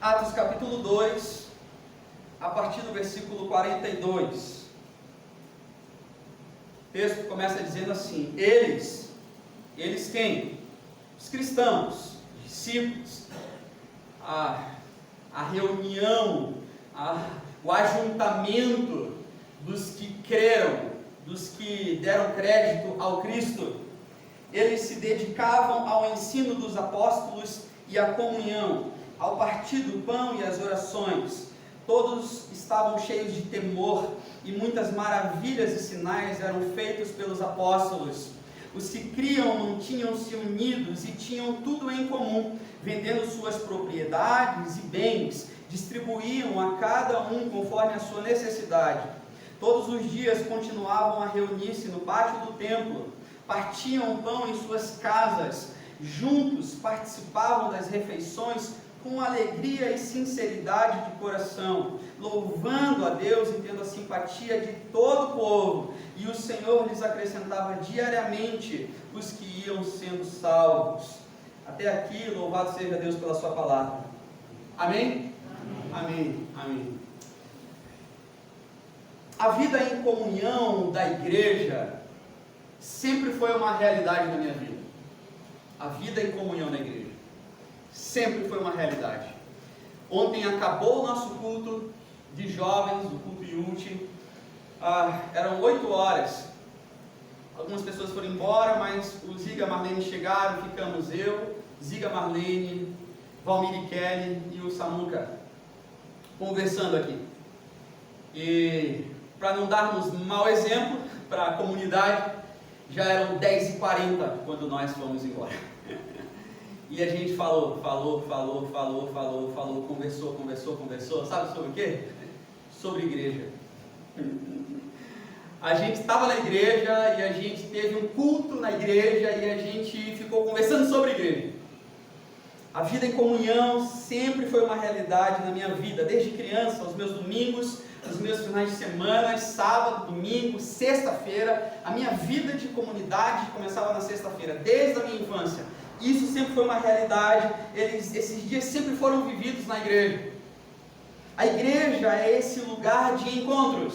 Atos capítulo 2, a partir do versículo 42. O texto começa dizendo assim: eles quem? Os cristãos, os discípulos, a reunião, o ajuntamento dos que creram, dos que deram crédito ao Cristo. Eles se dedicavam ao ensino dos apóstolos e à comunhão, ao partir do pão e às orações. Todos estavam cheios de temor, e muitas maravilhas e sinais eram feitos pelos apóstolos. Os que criam mantinham-se unidos e tinham tudo em comum, vendendo suas propriedades e bens, distribuíam a cada um conforme a sua necessidade. Todos os dias continuavam a reunir-se no pátio do templo, partiam o pão em suas casas, juntos participavam das refeições com alegria e sinceridade de coração, louvando a Deus e tendo a simpatia de todo o povo, e o Senhor lhes acrescentava diariamente os que iam sendo salvos. Até aqui, louvado seja Deus pela sua palavra. Amém? Amém. Amém. A vida em comunhão da igreja sempre foi uma realidade na minha vida. A vida em comunhão da igreja sempre foi uma realidade. Ontem acabou o nosso culto de jovens, o culto IUT. Eram 8 horas. Algumas pessoas foram embora, mas o Ziga e a Marlene chegaram. Ficamos eu, Ziga, Marlene, Valmir e Kelly e o Samuca conversando aqui. E para não darmos mau exemplo para a comunidade, já eram 10h40 quando nós fomos embora. E a gente falou, conversou. Sabe sobre o quê? Sobre igreja. A gente estava na igreja e a gente teve um culto na igreja e a gente ficou conversando sobre igreja. A vida em comunhão sempre foi uma realidade na minha vida, desde criança, aos meus domingos, os meus finais de semana, sábado, domingo, sexta-feira. A minha vida de comunidade começava na sexta-feira, desde a minha infância. Isso sempre foi uma realidade, esses dias sempre foram vividos na igreja. A igreja é esse lugar de encontros.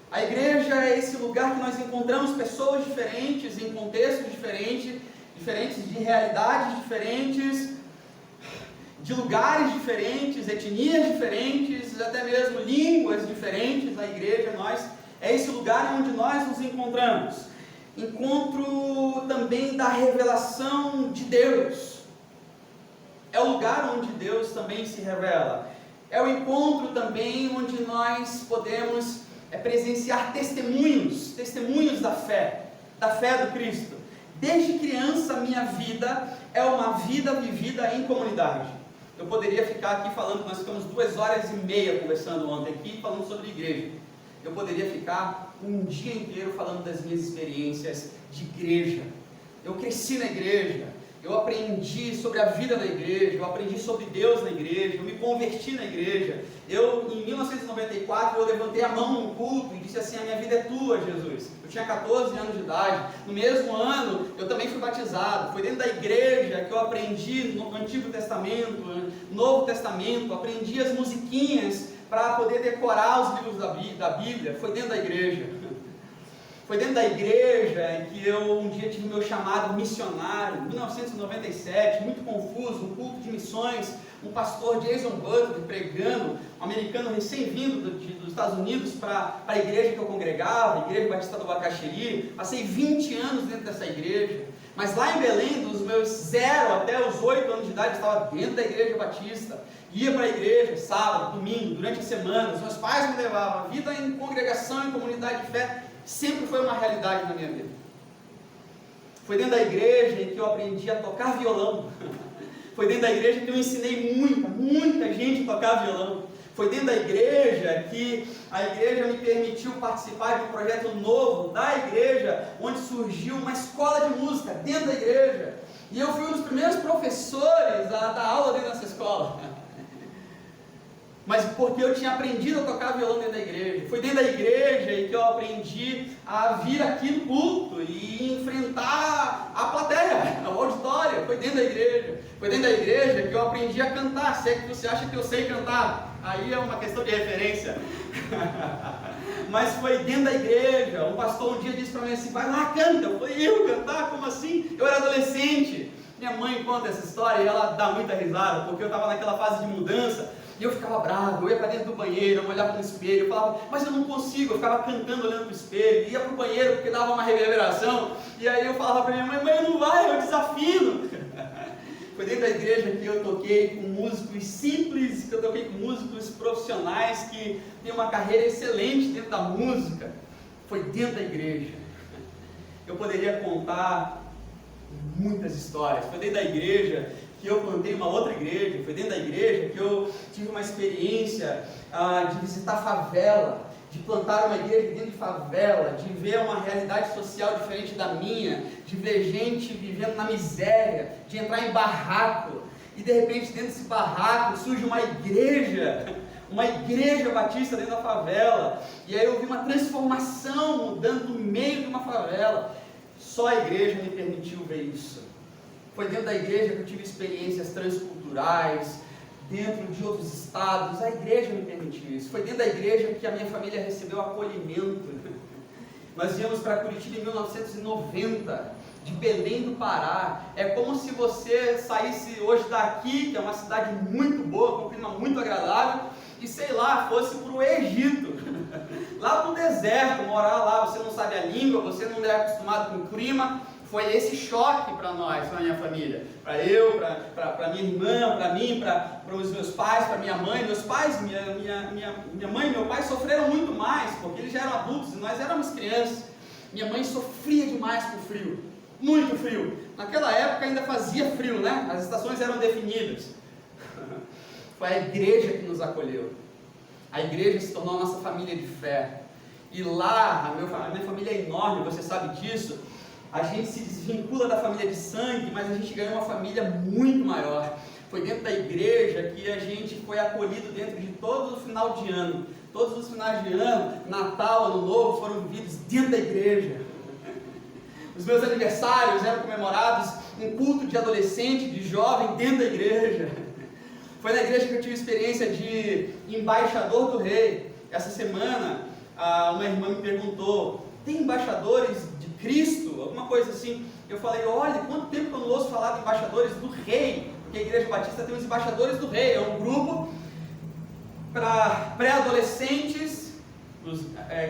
A igreja é esse lugar que nós encontramos pessoas diferentes, em contextos diferentes, de realidades diferentes, de lugares diferentes, etnias diferentes, até mesmo línguas diferentes. Na igreja é esse lugar onde nós nos encontramos. Encontro também da revelação de Deus. É o lugar onde Deus também se revela. É o encontro também onde nós podemos presenciar testemunhos da fé do Cristo. Desde criança, minha vida é uma vida vivida em comunidade. Eu poderia ficar aqui falando, nós ficamos 2h30 conversando ontem aqui, falando sobre igreja. Eu poderia ficar um dia inteiro falando das minhas experiências de igreja. Eu cresci na igreja, eu aprendi sobre a vida da igreja, eu aprendi sobre Deus na igreja, eu me converti na igreja. Em 1994, eu levantei a mão num culto e disse assim: a minha vida é tua, Jesus. Eu tinha 14 anos de idade. No mesmo ano, eu também fui batizado. Foi dentro da igreja que eu aprendi no Antigo Testamento, Novo Testamento, aprendi as musiquinhas para poder decorar os livros da Bíblia. Foi dentro da igreja. Foi dentro da igreja que eu um dia tive meu chamado missionário, em 1997, muito confuso, um culto de missões, um pastor Jason Butler pregando, um americano recém-vindo dos Estados Unidos para a igreja que eu congregava, a Igreja Batista do Bacaxiri. Passei 20 anos dentro dessa igreja, mas lá em Belém, dos meus 0 até os 8 anos de idade, eu estava dentro da Igreja Batista, ia para a igreja sábado, domingo, durante a semana. Os meus pais me levavam. A vida em congregação, em comunidade de fé, sempre foi uma realidade na minha vida. Foi dentro da igreja em que eu aprendi a tocar violão. Foi dentro da igreja que eu ensinei muita gente a tocar violão. Foi dentro da igreja que a igreja me permitiu participar de um projeto novo da igreja, onde surgiu uma escola de música dentro da igreja. E eu fui um dos primeiros professores a dar aula dentro dessa escola. mas porque eu tinha aprendido a tocar violão dentro da igreja. Foi dentro da igreja que eu aprendi a vir aqui no culto e enfrentar a plateia, o auditório. Foi dentro da igreja. Foi dentro da igreja que eu aprendi a cantar. Se é que você acha que eu sei cantar, aí é uma questão de referência. Mas foi dentro da igreja. Um pastor um dia disse para mim assim: vai lá, canta. Eu falei: eu cantar? Como assim? Eu era adolescente. Minha mãe conta essa história e ela dá muita risada, porque eu estava naquela fase de mudança. E eu ficava bravo, eu ia para dentro do banheiro, eu olhava no espelho, eu falava, mas eu não consigo, eu ficava cantando olhando para o espelho, ia para o banheiro porque dava uma reverberação, e aí eu falava para minha mãe, mãe, não vai, eu desafino. Foi dentro da igreja que eu toquei com músicos simples, que eu toquei com músicos profissionais que têm uma carreira excelente dentro da música. Foi dentro da igreja. Eu poderia contar muitas histórias. Foi dentro da igreja que eu plantei uma outra igreja, foi dentro da igreja que eu tive uma experiência de visitar favela, de plantar uma igreja dentro de favela, de ver uma realidade social diferente da minha, de ver gente vivendo na miséria, de entrar em barraco, e de repente dentro desse barraco surge uma igreja batista dentro da favela, e aí eu vi uma transformação mudando no meio de uma favela. Só a igreja me permitiu ver isso. Foi dentro da igreja que eu tive experiências transculturais, dentro de outros estados. A igreja me permitiu isso. Foi dentro da igreja que a minha família recebeu acolhimento. Nós íamos para Curitiba em 1990, de Belém do Pará. É como se você saísse hoje daqui, que é uma cidade muito boa, com um clima muito agradável, e sei lá, fosse para o Egito, lá para o deserto, morar lá. Você não sabe a língua, você não é acostumado com o clima. Foi esse choque para nós, para a minha família, para eu, para minha irmã, para mim, para os meus pais, para minha mãe. Meus pais, minha mãe e meu pai sofreram muito mais, porque eles já eram adultos e nós éramos crianças. Minha mãe sofria demais com frio, muito frio. Naquela época ainda fazia frio, né? As estações eram definidas. Foi a igreja que nos acolheu. A igreja se tornou a nossa família de fé. E lá, a minha família é enorme, você sabe disso. A gente se desvincula da família de sangue, mas a gente ganhou uma família muito maior. Foi dentro da igreja que a gente foi acolhido dentro de todo o final de ano. Todos os finais de ano, Natal, Ano Novo, foram vividos dentro da igreja. Os meus aniversários eram comemorados em culto de adolescente, de jovem, dentro da igreja. Foi na igreja que eu tive experiência de embaixador do rei. Essa semana, uma irmã me perguntou, tem embaixadores de Cristo? Alguma coisa assim. Eu falei, olha, quanto tempo que eu não ouço falar de embaixadores do rei? Porque a Igreja Batista tem os embaixadores do rei. É um grupo para pré-adolescentes,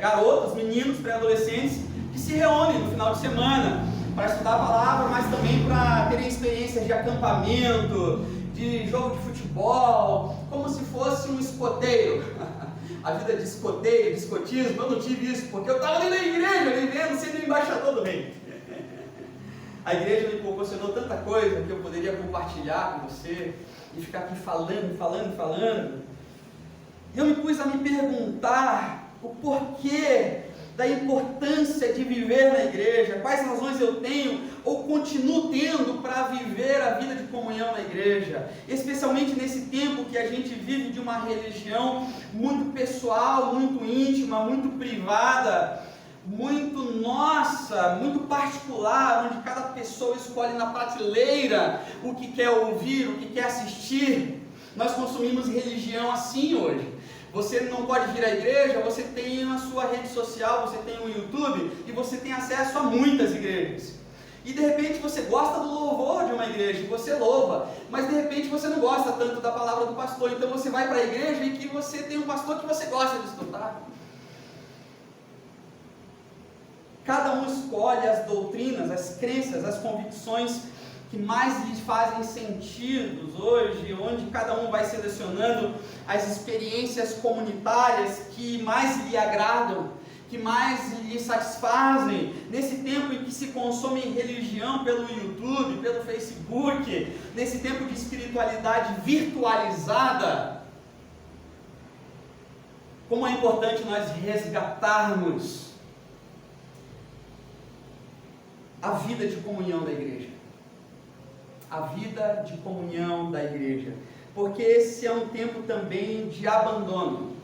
garotos, meninos pré-adolescentes, que se reúnem no final de semana para estudar a palavra, mas também para terem experiências de acampamento, de jogo de futebol, como se fosse um escoteiro. A vida de escoteiro, de escotismo, eu não tive isso, porque eu estava dentro da igreja, vivendo, sendo embaixador do rei. A igreja me proporcionou tanta coisa que eu poderia compartilhar com você, e ficar aqui falando. E eu me pus a me perguntar o porquê da importância de viver na igreja, quais razões eu tenho ou continuo tendo para viver a vida de comunhão na igreja, especialmente nesse tempo que a gente vive de uma religião muito pessoal, muito íntima, muito privada, muito nossa, muito particular, onde cada pessoa escolhe na prateleira o que quer ouvir, o que quer assistir. Nós consumimos religião assim hoje. Você não pode vir à igreja, você tem a sua rede social, você tem o YouTube e você tem acesso a muitas igrejas. E de repente você gosta do louvor de uma igreja, e você louva, mas de repente você não gosta tanto da palavra do pastor, então você vai para a igreja e que você tem um pastor que você gosta de escutar. Cada um escolhe as doutrinas, as crenças, as convicções que mais lhe fazem sentido hoje, onde cada um vai selecionando as experiências comunitárias que mais lhe agradam, que mais lhe satisfazem, nesse tempo em que se consome religião pelo YouTube, pelo Facebook, nesse tempo de espiritualidade virtualizada. Como é importante nós resgatarmos a vida de comunhão da igreja. A vida de comunhão da igreja. porque esse é um tempo também de abandono.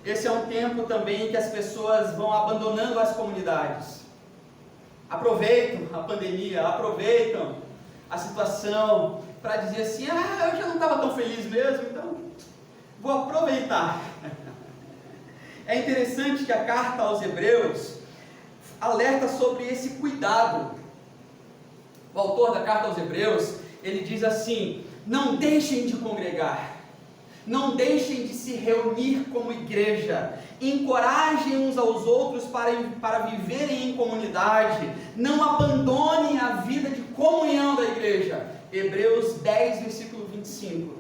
Esse é um tempo também que as pessoas vão abandonando as comunidades. Aproveitam a pandemia, aproveitam a situação para dizer assim: eu já não estava tão feliz mesmo, então vou aproveitar. É interessante que a carta aos Hebreus alerta sobre esse cuidado. O autor da carta aos Hebreus, ele diz assim: não deixem de congregar, não deixem de se reunir como igreja, encorajem uns aos outros para viverem em comunidade, não abandonem a vida de comunhão da igreja. Hebreus 10, versículo 25.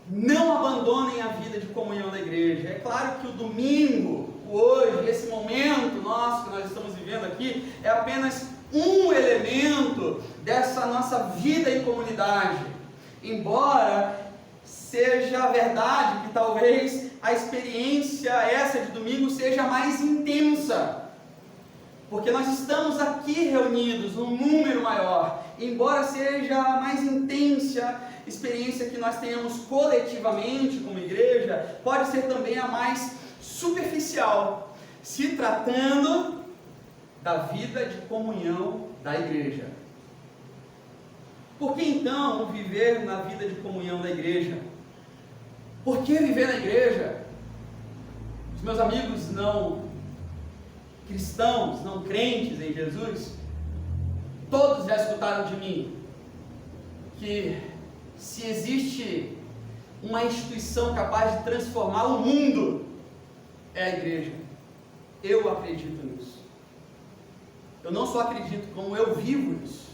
Não abandonem a vida de comunhão da igreja. É claro que o domingo, hoje, esse momento nosso que nós estamos vivendo aqui, é apenas um elemento dessa nossa vida em comunidade. Embora seja verdade que talvez a experiência essa de domingo seja mais intensa, porque nós estamos aqui reunidos num número maior. Embora seja a mais intensa experiência que nós tenhamos coletivamente como igreja, pode ser também a mais superficial, se tratando da vida de comunhão da igreja. Por que então viver na vida de comunhão da igreja? Por que viver na igreja? Os meus amigos não cristãos, não crentes em Jesus, todos já escutaram de mim que se existe uma instituição capaz de transformar o mundo, é a igreja. Eu acredito nisso. Eu não só acredito, como eu vivo isso.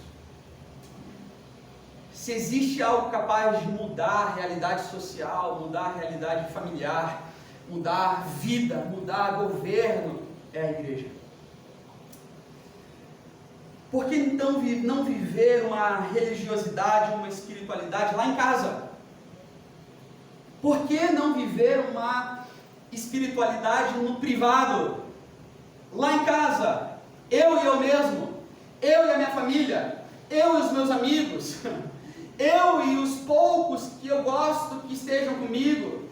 Se existe algo capaz de mudar a realidade social, mudar a realidade familiar, mudar a vida, mudar governo, é a igreja. Por que então não viver uma religiosidade, uma espiritualidade lá em casa? Por que não viver uma espiritualidade no privado, lá em casa? Eu e eu mesmo, eu e a minha família, eu e os meus amigos, eu e os poucos que eu gosto que estejam comigo.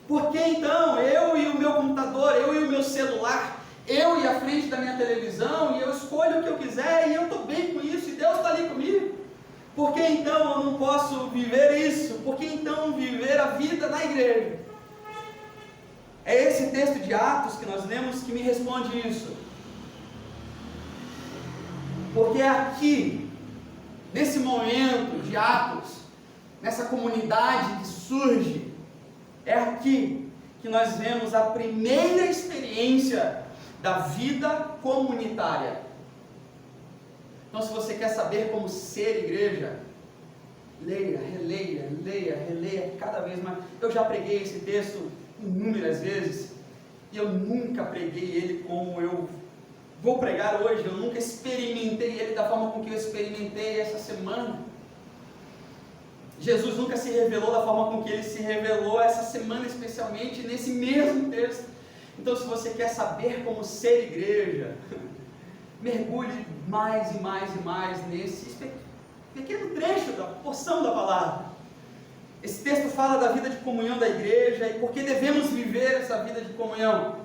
Por que então eu e o meu computador, eu e o meu celular, eu e a frente da minha televisão, e eu escolho o que eu quiser, e eu estou bem com isso, e Deus está ali comigo? Por que então eu não posso viver isso? Por que então viver a vida na igreja? É esse texto de Atos que nós lemos que me responde isso. Porque é aqui, nesse momento de Atos, nessa comunidade que surge, é aqui que nós vemos a primeira experiência da vida comunitária. Então, se você quer saber como ser igreja, leia, releia cada vez mais. Eu já preguei esse texto inúmeras vezes, e eu nunca preguei ele como eu vou pregar hoje. Eu nunca experimentei ele da forma com que eu experimentei essa semana. Jesus nunca se revelou da forma com que ele se revelou essa semana, especialmente nesse mesmo texto. Então, se você quer saber como ser igreja, mergulhe mais e mais e mais nesse pequeno trecho da porção da palavra. Esse texto fala da vida de comunhão da igreja e por que devemos viver essa vida de comunhão.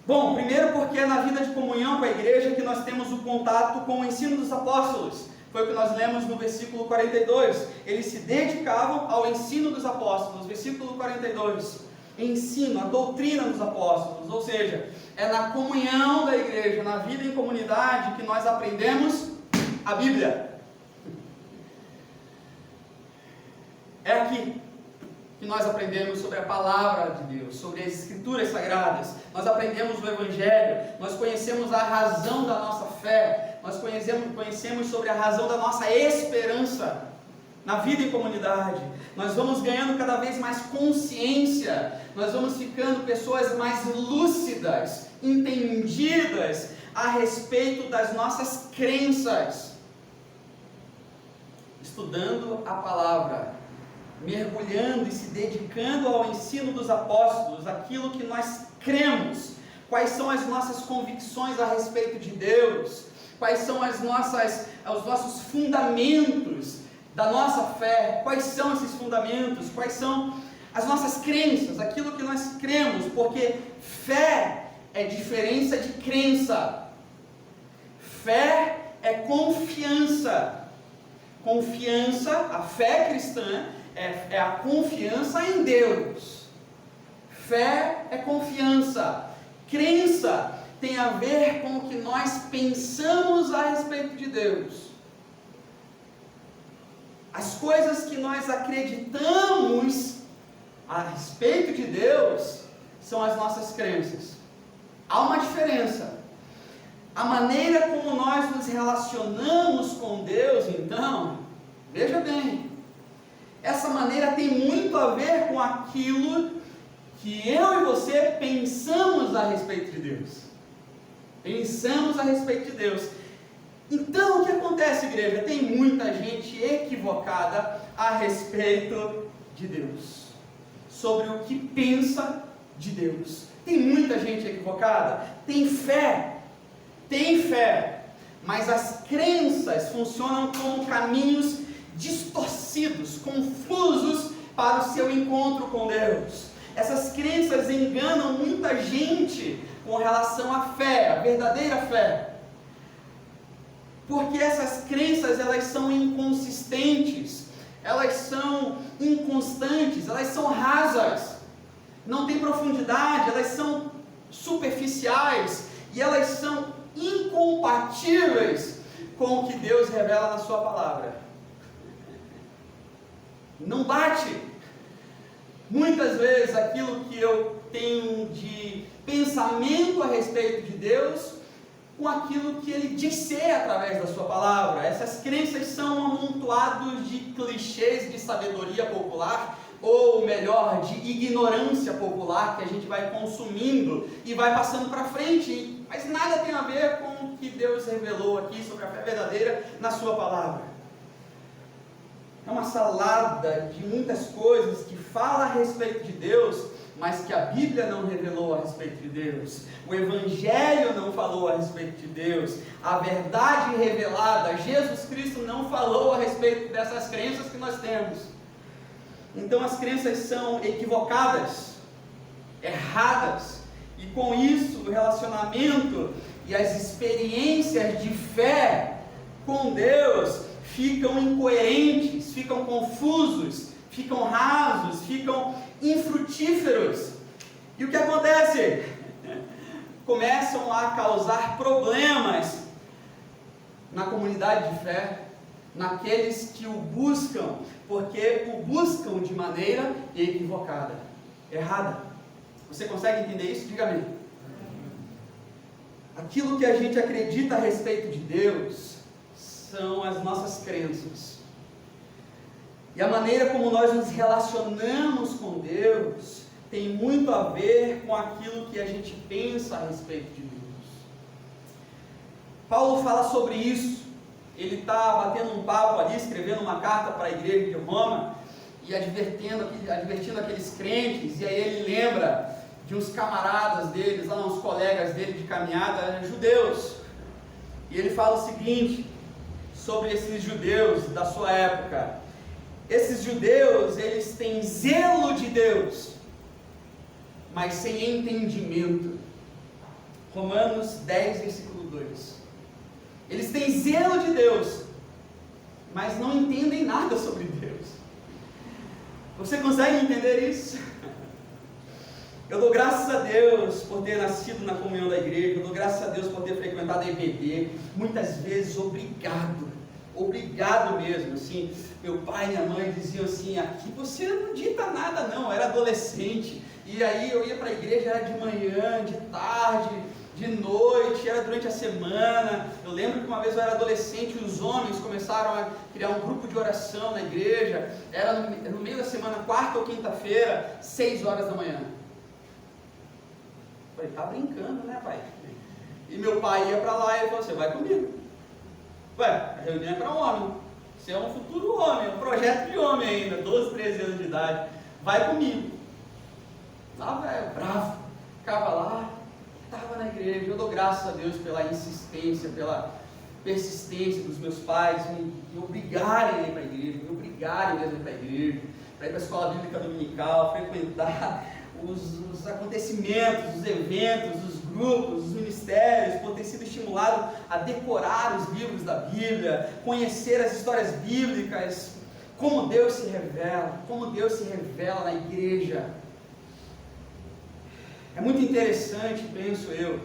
Bom, primeiro porque é na vida de comunhão com a igreja que nós temos o contato com o ensino dos apóstolos. Foi o que nós lemos no versículo 42. Eles se dedicavam ao ensino dos apóstolos. Versículo 42. Ensino, a doutrina dos apóstolos. Ou seja, é na comunhão da igreja, na vida em comunidade, que nós aprendemos a Bíblia. É aqui que nós aprendemos sobre a palavra de Deus, sobre as escrituras sagradas. Nós aprendemos o Evangelho, nós conhecemos a razão da nossa fé, nós conhecemos sobre a razão da nossa esperança na vida em comunidade. Nós vamos ganhando cada vez mais consciência, nós vamos ficando pessoas mais lúcidas, entendidas a respeito das nossas crenças, estudando a palavra, mergulhando e se dedicando ao ensino dos apóstolos, aquilo que nós cremos, quais são as nossas convicções a respeito de Deus, quais são os nossos fundamentos da nossa fé, quais são esses fundamentos, quais são as nossas crenças, aquilo que nós cremos, porque fé é diferença de crença. Fé é confiança. Confiança, a fé cristã é a confiança em Deus. Fé é confiança. Crença tem a ver com o que nós pensamos a respeito de Deus. As coisas que nós acreditamos a respeito de Deus são as nossas crenças. Há uma diferença. A maneira como nós nos relacionamos com Deus, então, veja bem, essa maneira tem muito a ver com aquilo que eu e você pensamos a respeito de Deus. Pensamos a respeito de Deus. Então, o que acontece, igreja? Tem muita gente equivocada a respeito de Deus, sobre o que pensa de Deus. Tem muita gente equivocada, tem fé, mas as crenças funcionam como caminhos distorcidos, confusos para o seu encontro com Deus. Essas crenças enganam muita gente com relação à fé, a verdadeira fé. Porque essas crenças, elas são inconsistentes, elas são inconstantes, elas são rasas, não têm profundidade, elas são superficiais e elas são incompatíveis com o que Deus revela na sua palavra. Não bate. Muitas vezes aquilo que eu tenho de pensamento a respeito de Deus com aquilo que Ele diz ser através da sua palavra. Essas crenças são amontoados de clichês de sabedoria popular, ou melhor, de ignorância popular, que a gente vai consumindo e vai passando para frente, mas nada tem a ver com o que Deus revelou aqui sobre a fé verdadeira na sua palavra. É uma salada de muitas coisas que fala a respeito de Deus, mas que a Bíblia não revelou a respeito de Deus, o Evangelho não falou a respeito de Deus, a verdade revelada, Jesus Cristo não falou a respeito dessas crenças que nós temos. Então as crenças são equivocadas, erradas, e com isso o relacionamento e as experiências de fé com Deus ficam incoerentes, ficam confusos, ficam rasos, ficam infrutíferos. E o que acontece? Começam a causar problemas na comunidade de fé, naqueles que o buscam, porque o buscam de maneira equivocada, errada. Você consegue entender isso? Diga amém. Aquilo que a gente acredita a respeito de Deus são as nossas crenças. E a maneira como nós nos relacionamos com Deus tem muito a ver com aquilo que a gente pensa a respeito de Deus. Paulo fala sobre isso. Ele está batendo um papo ali, escrevendo uma carta para a igreja de Roma e advertindo aqueles crentes. E aí ele lembra de uns camaradas deles, lá uns colegas dele de caminhada, judeus. E ele fala o seguinte sobre esses judeus da sua época: esses judeus, eles têm zelo de Deus, mas sem entendimento. Romanos 10, versículo 2. Eles têm zelo de Deus, mas não entendem nada sobre Deus. Você consegue entender isso? Eu dou graças a Deus por ter nascido na comunhão da igreja, eu dou graças a Deus por ter frequentado a EBD, muitas vezes obrigado mesmo, assim, meu pai e minha mãe diziam assim, aqui você não dita nada não, eu era adolescente, e aí eu ia para a igreja, era de manhã, de tarde, de noite, era durante a semana. Eu lembro que uma vez eu era adolescente e os homens começaram a criar um grupo de oração na igreja, era no meio da semana, quarta ou quinta-feira, 6 horas da manhã. Eu falei, tá brincando, né, pai? E meu pai ia para lá e ele falou, você vai comigo. Ué, a reunião é para homem, você é um futuro homem, um projeto de homem ainda, 12, 13 anos de idade, vai comigo. Lá, velho, bravo, ficava lá, estava na igreja. Eu dou graças a Deus pela insistência, persistência dos meus pais me obrigarem a ir para a igreja, me obrigarem mesmo a ir para a igreja, para ir para a escola bíblica dominical, frequentar os acontecimentos, os eventos, os grupos, os ministérios, por ter sido estimulado a decorar os livros da Bíblia, conhecer as histórias bíblicas, como Deus se revela na igreja. É muito interessante, penso eu,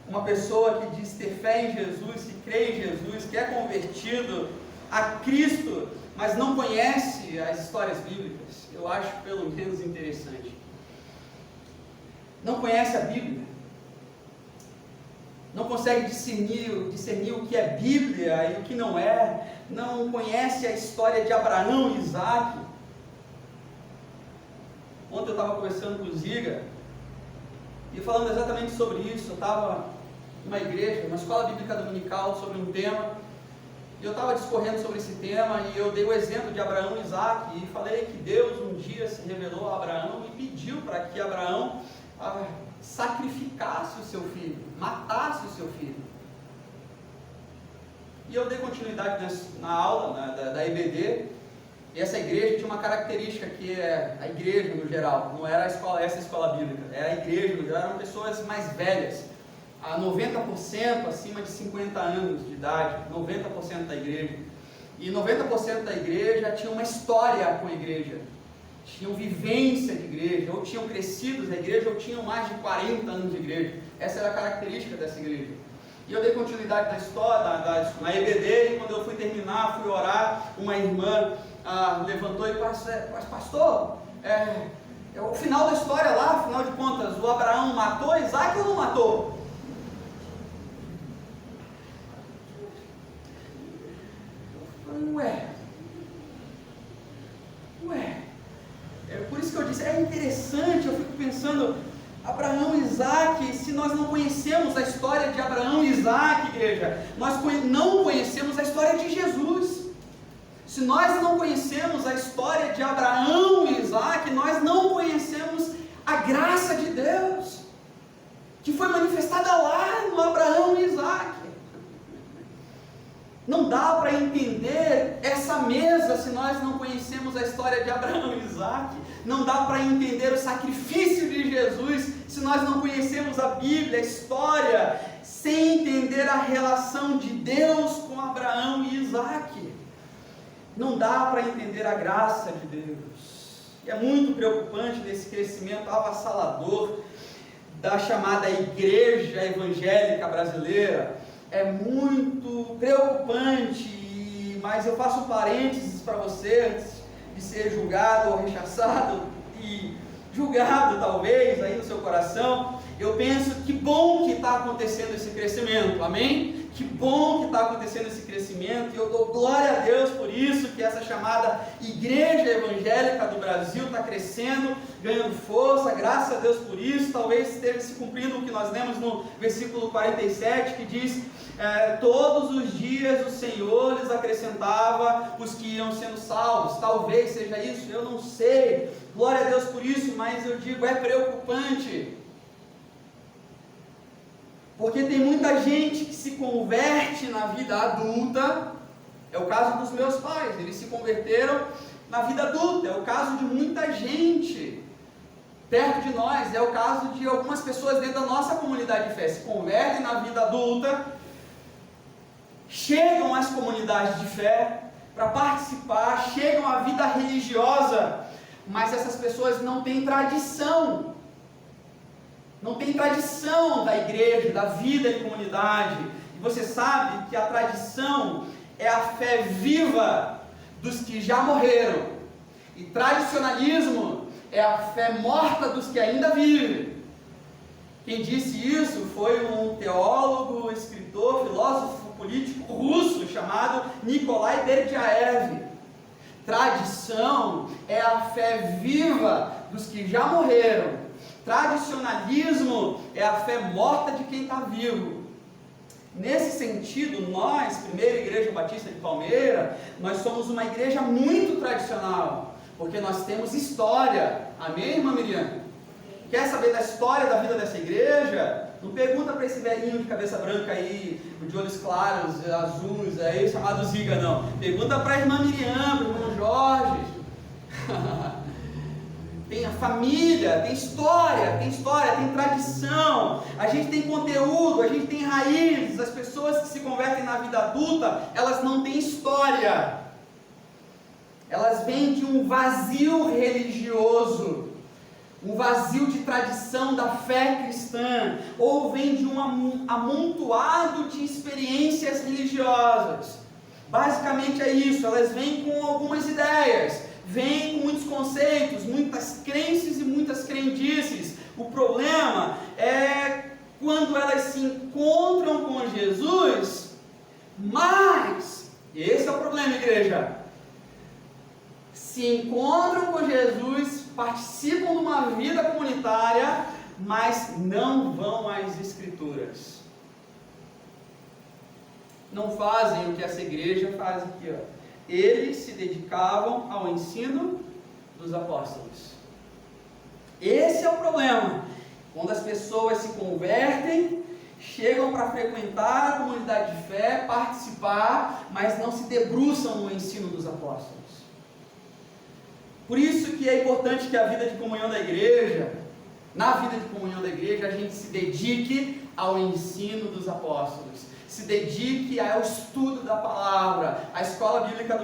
uma pessoa que diz ter fé em Jesus, que crê em Jesus, que é convertido a Cristo, mas não conhece as histórias bíblicas. Eu acho pelo menos interessante. Não conhece a Bíblia, não consegue discernir o que é Bíblia e o que não é, não conhece a história de Abraão e Isaac. Ontem eu estava conversando com o Ziga e falando exatamente sobre isso. Eu estava numa igreja, numa escola bíblica dominical, sobre um tema, e eu estava discorrendo sobre esse tema, e eu dei o exemplo de Abraão e Isaac, e falei que Deus um dia se revelou a Abraão e pediu para que Abraão sacrificasse o seu filho, matasse o seu filho. E eu dei continuidade na aula da EBD, e essa igreja tinha uma característica que é a igreja no geral, não era essa escola bíblica, era a igreja no geral, eram pessoas mais velhas, a 90% acima de 50 anos de idade, 90% da igreja. E 90% da igreja tinha uma história com a igreja, tinham vivência de igreja, ou tinham crescido na igreja, ou tinham mais de 40 anos de igreja. Essa era a característica dessa igreja. E eu dei continuidade na história, na EBD, e quando eu fui terminar, fui orar, uma irmã levantou e disse: pastor, é o final da história lá, afinal de contas, o Abraão matou Isaac ou não matou? É por isso que eu disse, é interessante, eu fico pensando, Abraão e Isaac, se nós não conhecemos a história de Abraão e Isaac, igreja, nós não conhecemos a história de Jesus. Se nós não conhecemos a história de Abraão e Isaac, nós não conhecemos a graça de Deus, que foi manifestada lá no Abraão e Isaac. Não dá para entender essa mesa se nós não conhecemos a história de Abraão e Isaac. Não dá para entender o sacrifício de Jesus se nós não conhecemos a Bíblia, a história, sem entender a relação de Deus com Abraão e Isaac. Não dá para entender a graça de Deus. E é muito preocupante desse crescimento avassalador da chamada igreja evangélica brasileira. É muito preocupante, mas eu faço parênteses para você, antes de ser julgado ou rechaçado, e julgado talvez aí no seu coração. Eu penso que bom que está acontecendo esse crescimento, amém? Que bom que está acontecendo esse crescimento, e eu dou glória a Deus por isso, que essa chamada igreja evangélica do Brasil está crescendo, ganhando força, graças a Deus por isso. Talvez esteja se cumprindo o que nós lemos no versículo 47, que diz: todos os dias o Senhor lhes acrescentava os que iam sendo salvos. Talvez seja isso, eu não sei, glória a Deus por isso, mas eu digo, é preocupante, porque tem muita gente que se converte na vida adulta. É o caso dos meus pais, eles se converteram na vida adulta. É o caso de muita gente perto de nós. É o caso de algumas pessoas dentro da nossa comunidade de fé. Se convertem na vida adulta, chegam às comunidades de fé para participar, chegam à vida religiosa, mas essas pessoas não têm tradição. Não tem tradição da igreja, da vida em comunidade. E você sabe que a tradição é a fé viva dos que já morreram. E tradicionalismo é a fé morta dos que ainda vivem. Quem disse isso foi um teólogo, escritor, filósofo político russo chamado Nikolai Berdyaev. Tradição é a fé viva dos que já morreram. Tradicionalismo é a fé morta de quem está vivo. Nesse sentido, nós, Primeira Igreja Batista de Palmeira, nós somos uma igreja muito tradicional, porque nós temos história. Amém, irmã Miriam? Quer saber da história da vida dessa igreja? Não pergunta para esse velhinho de cabeça branca aí, de olhos claros, azuis, aí chamado Ziga, não. Pergunta para a irmã Miriam, para o irmão Jorge. Tem a família, tem história, tem tradição, a gente tem conteúdo, a gente tem raízes. As pessoas que se convertem na vida adulta, elas não têm história, elas vêm de um vazio religioso, um vazio de tradição da fé cristã, ou vêm de um amontoado de experiências religiosas. Basicamente é isso, elas vêm com algumas ideias, vem com muitos conceitos, muitas crenças e muitas crendices. O problema é quando elas se encontram com Jesus, mas, esse é o problema, igreja, se encontram com Jesus, participam de uma vida comunitária, mas não vão às Escrituras. Não fazem o que essa igreja faz aqui, ó. Eles se dedicavam ao ensino dos apóstolos. Esse é o problema. Quando as pessoas se convertem, chegam para frequentar a comunidade de fé, participar, mas não se debruçam no ensino dos apóstolos. Por isso que é importante que a vida de comunhão da igreja, na vida de comunhão da igreja, a gente se dedique ao ensino dos apóstolos. Se dedique ao estudo da palavra, à escola bíblica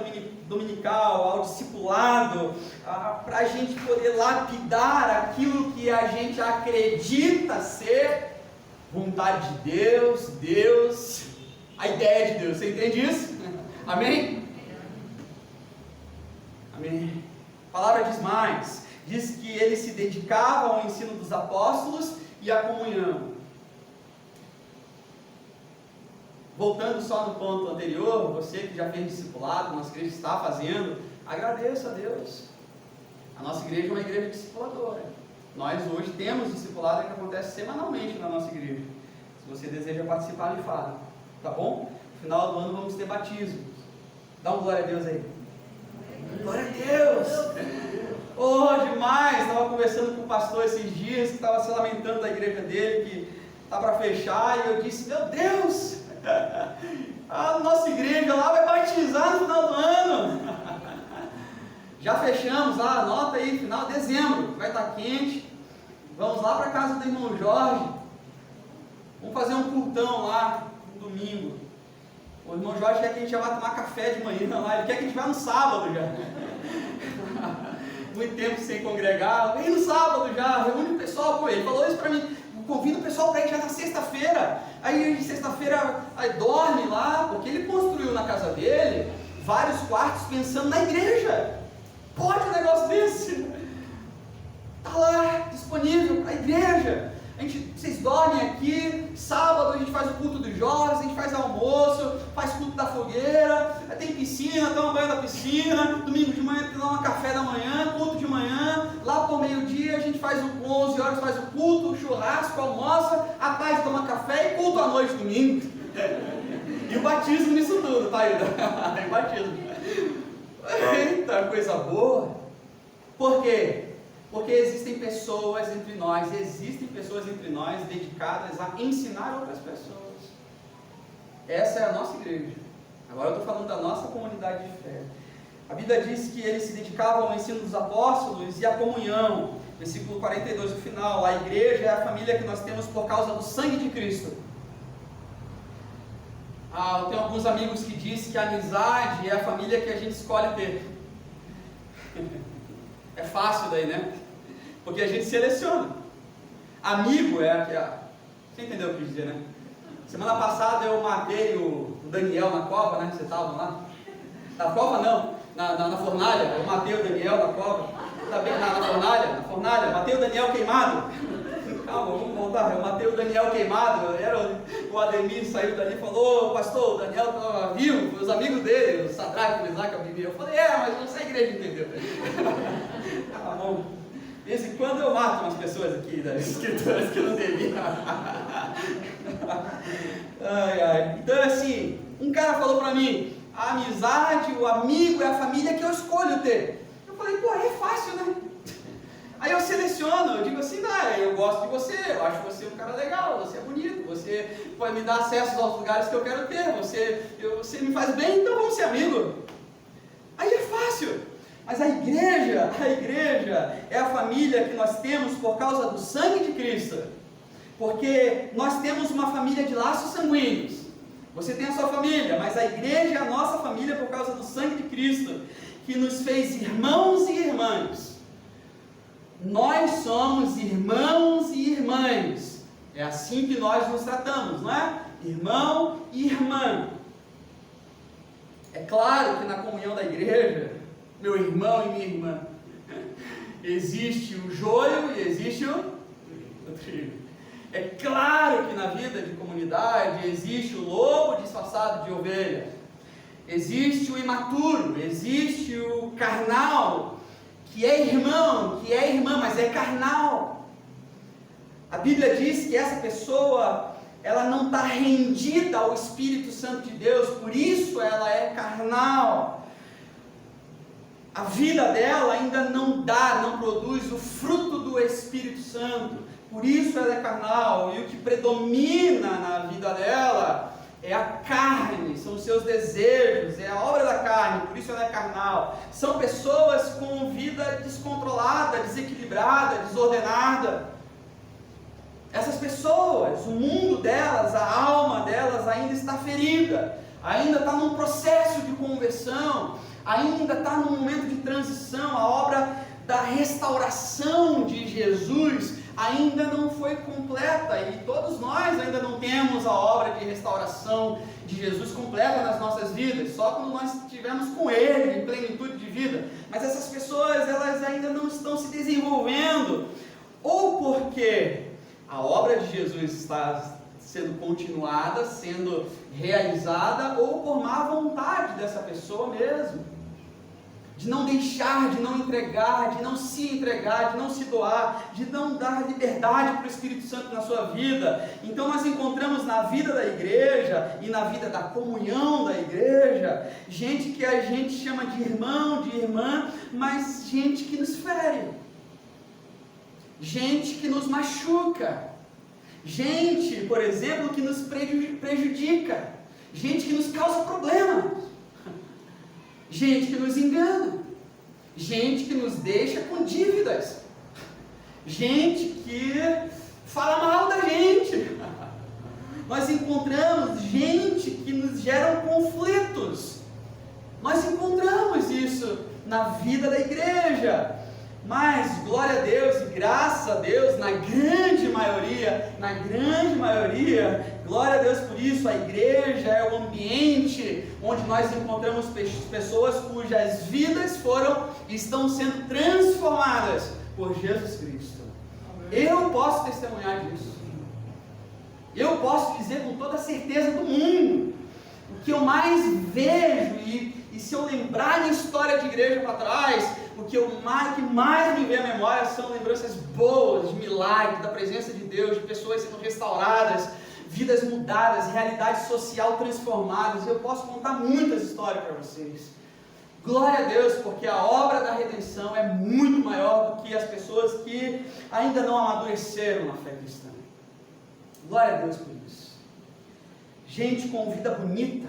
dominical, ao discipulado, para a gente poder lapidar aquilo que a gente acredita ser vontade de Deus, a ideia de Deus. Você entende isso? Amém? Amém. A palavra diz mais, diz que eles se dedicavam ao ensino dos apóstolos e à comunhão. Voltando só no ponto anterior, você que já fez discipulado, nossa igreja está fazendo, agradeça a Deus. A nossa igreja é uma igreja discipuladora. Nós hoje temos discipulado que acontece semanalmente na nossa igreja. Se você deseja participar, me fala, tá bom? No final do ano vamos ter batismo. Dá um glória a Deus aí. Glória a Deus! Oh, demais! Estava conversando com o pastor esses dias, que estava se lamentando da igreja dele, que está para fechar, e eu disse, meu Deus! A nossa igreja lá vai batizar no final do ano. Já fechamos lá, anota aí, final de dezembro, vai estar quente. Vamos lá para a casa do irmão Jorge. Vamos fazer um cultão lá, no domingo. O irmão Jorge quer que a gente já vá tomar café de manhã lá, ele quer que a gente vá no sábado já. Muito tempo sem congregar, vem no sábado já, reúne o pessoal. Pô, ele falou isso para mim, convida o pessoal para ir já na sexta-feira. Aí sexta-feira dorme lá, porque ele construiu na casa dele vários quartos pensando na igreja. Pode um negócio desse? Está lá, disponível para a igreja. Vocês dormem aqui, sábado a gente faz o culto dos jovens, a gente faz almoço, faz culto da fogueira, tem piscina, toma banho da piscina, domingo de manhã toma café da manhã, culto de manhã, lá por meio-dia a gente faz 11 horas, faz o culto, churrasco, almoça, à tarde toma café e culto à noite, domingo. E o batismo nisso tudo, tá, Ida? Tem batismo. Eita, coisa boa. Por quê? Porque existem pessoas entre nós dedicadas a ensinar outras pessoas. Essa é a nossa igreja. Agora eu estou falando da nossa comunidade de fé. A Bíblia diz que eles se dedicavam ao ensino dos apóstolos e à comunhão. Versículo 42, no final, a igreja é a família que nós temos por causa do sangue de Cristo. Eu tenho alguns amigos que dizem que a amizade é a família que a gente escolhe ter. É fácil daí, né? Porque a gente seleciona. Amigo é você entendeu o que eu quis dizer, né? Semana passada eu matei o Daniel na cova, né? Você estava lá? Na cova não, na fornalha. Eu matei o Daniel na cova. Tá bem? Na fornalha. Matei o Daniel queimado. Calma, vamos voltar. Eu matei o Daniel queimado. O Ademir saiu dali e falou: pastor, o Daniel estava vivo, os amigos dele, o Sadraque, o Isaac, a Bibi. Eu falei: mas não sei a igreja, entendeu? Tá bom. De vez em quando eu mato umas pessoas aqui das escrituras que eu não devia. Então, assim, um cara falou pra mim: a amizade, o amigo é a família que eu escolho ter. Eu falei: é fácil, né? Aí eu seleciono, eu digo assim, eu gosto de você, eu acho você um cara legal, você é bonito, você pode me dar acesso aos lugares que eu quero ter, você me faz bem, então vamos ser amigos. Aí é fácil. Mas a igreja é a família que nós temos por causa do sangue de Cristo. Porque nós temos uma família de laços sanguíneos. Você tem a sua família, mas a igreja é a nossa família por causa do sangue de Cristo, que nos fez irmãos e irmãs. Nós somos irmãos e irmãs. É assim que nós nos tratamos, não é? Irmão e irmã. É claro que na comunhão da igreja, meu irmão e minha irmã, existe o joio e existe o trigo. É claro que na vida de comunidade existe o lobo disfarçado de ovelha. Existe o imaturo, existe o carnal, que é irmão, que é irmã, mas é carnal. A Bíblia diz que essa pessoa, ela não está rendida ao Espírito Santo de Deus, por isso ela é carnal. A vida dela ainda não produz o fruto do Espírito Santo, por isso ela é carnal, e o que predomina na vida dela é a carne, são os seus desejos, é a obra da carne, por isso ela é carnal. São pessoas com vida descontrolada, desequilibrada, desordenada. Essas pessoas, o mundo delas, a alma delas ainda está ferida, ainda está num processo de conversão, ainda está num momento de transição. A obra da restauração de Jesus ainda não foi completa, e todos nós ainda não temos a obra de restauração de Jesus completa nas nossas vidas, só quando nós estivermos com Ele em plenitude de vida. Mas essas pessoas, elas ainda não estão se desenvolvendo, ou porque a obra de Jesus está sendo continuada, sendo realizada, ou por má vontade dessa pessoa mesmo, de não deixar, de não entregar, de não se entregar, de não se doar, de não dar liberdade para o Espírito Santo na sua vida. Então nós encontramos na vida da igreja e na vida da comunhão da igreja, gente que a gente chama de irmão, de irmã, mas gente que nos fere, gente que nos machuca, gente, por exemplo, que nos prejudica, gente que nos causa problemas, gente que nos engana, gente que nos deixa com dívidas, gente que fala mal da gente. Nós encontramos gente que nos gera conflitos. Nós encontramos isso na vida da igreja. Mas, glória a Deus e graças a Deus, na grande maioria, glória a Deus por isso, a igreja é o ambiente onde nós encontramos pessoas cujas vidas estão sendo transformadas por Jesus Cristo. Eu posso testemunhar disso. Eu posso dizer com toda a certeza do mundo. O que eu mais vejo, e se eu lembrar da história de igreja para trás, o que mais me vem à memória são lembranças boas, de milagres, da presença de Deus, de pessoas sendo restauradas, vidas mudadas, realidade social transformadas. Eu posso contar muitas histórias para vocês. Glória a Deus, porque a obra da redenção é muito maior do que as pessoas que ainda não amadureceram na fé cristã. Glória a Deus por isso. Gente com vida bonita.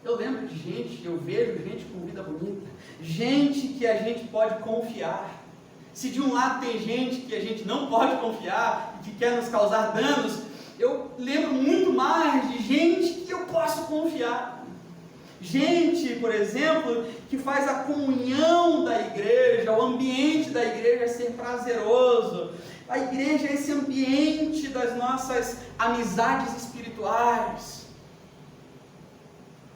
Eu lembro de gente, eu vejo gente com vida bonita, gente que a gente pode confiar. Se de um lado tem gente que a gente não pode confiar e que quer nos causar danos, eu lembro muito mais de gente que eu posso confiar. Gente, por exemplo, que faz a comunhão da igreja, o ambiente da igreja ser prazeroso. A igreja é esse ambiente das nossas amizades espirituais,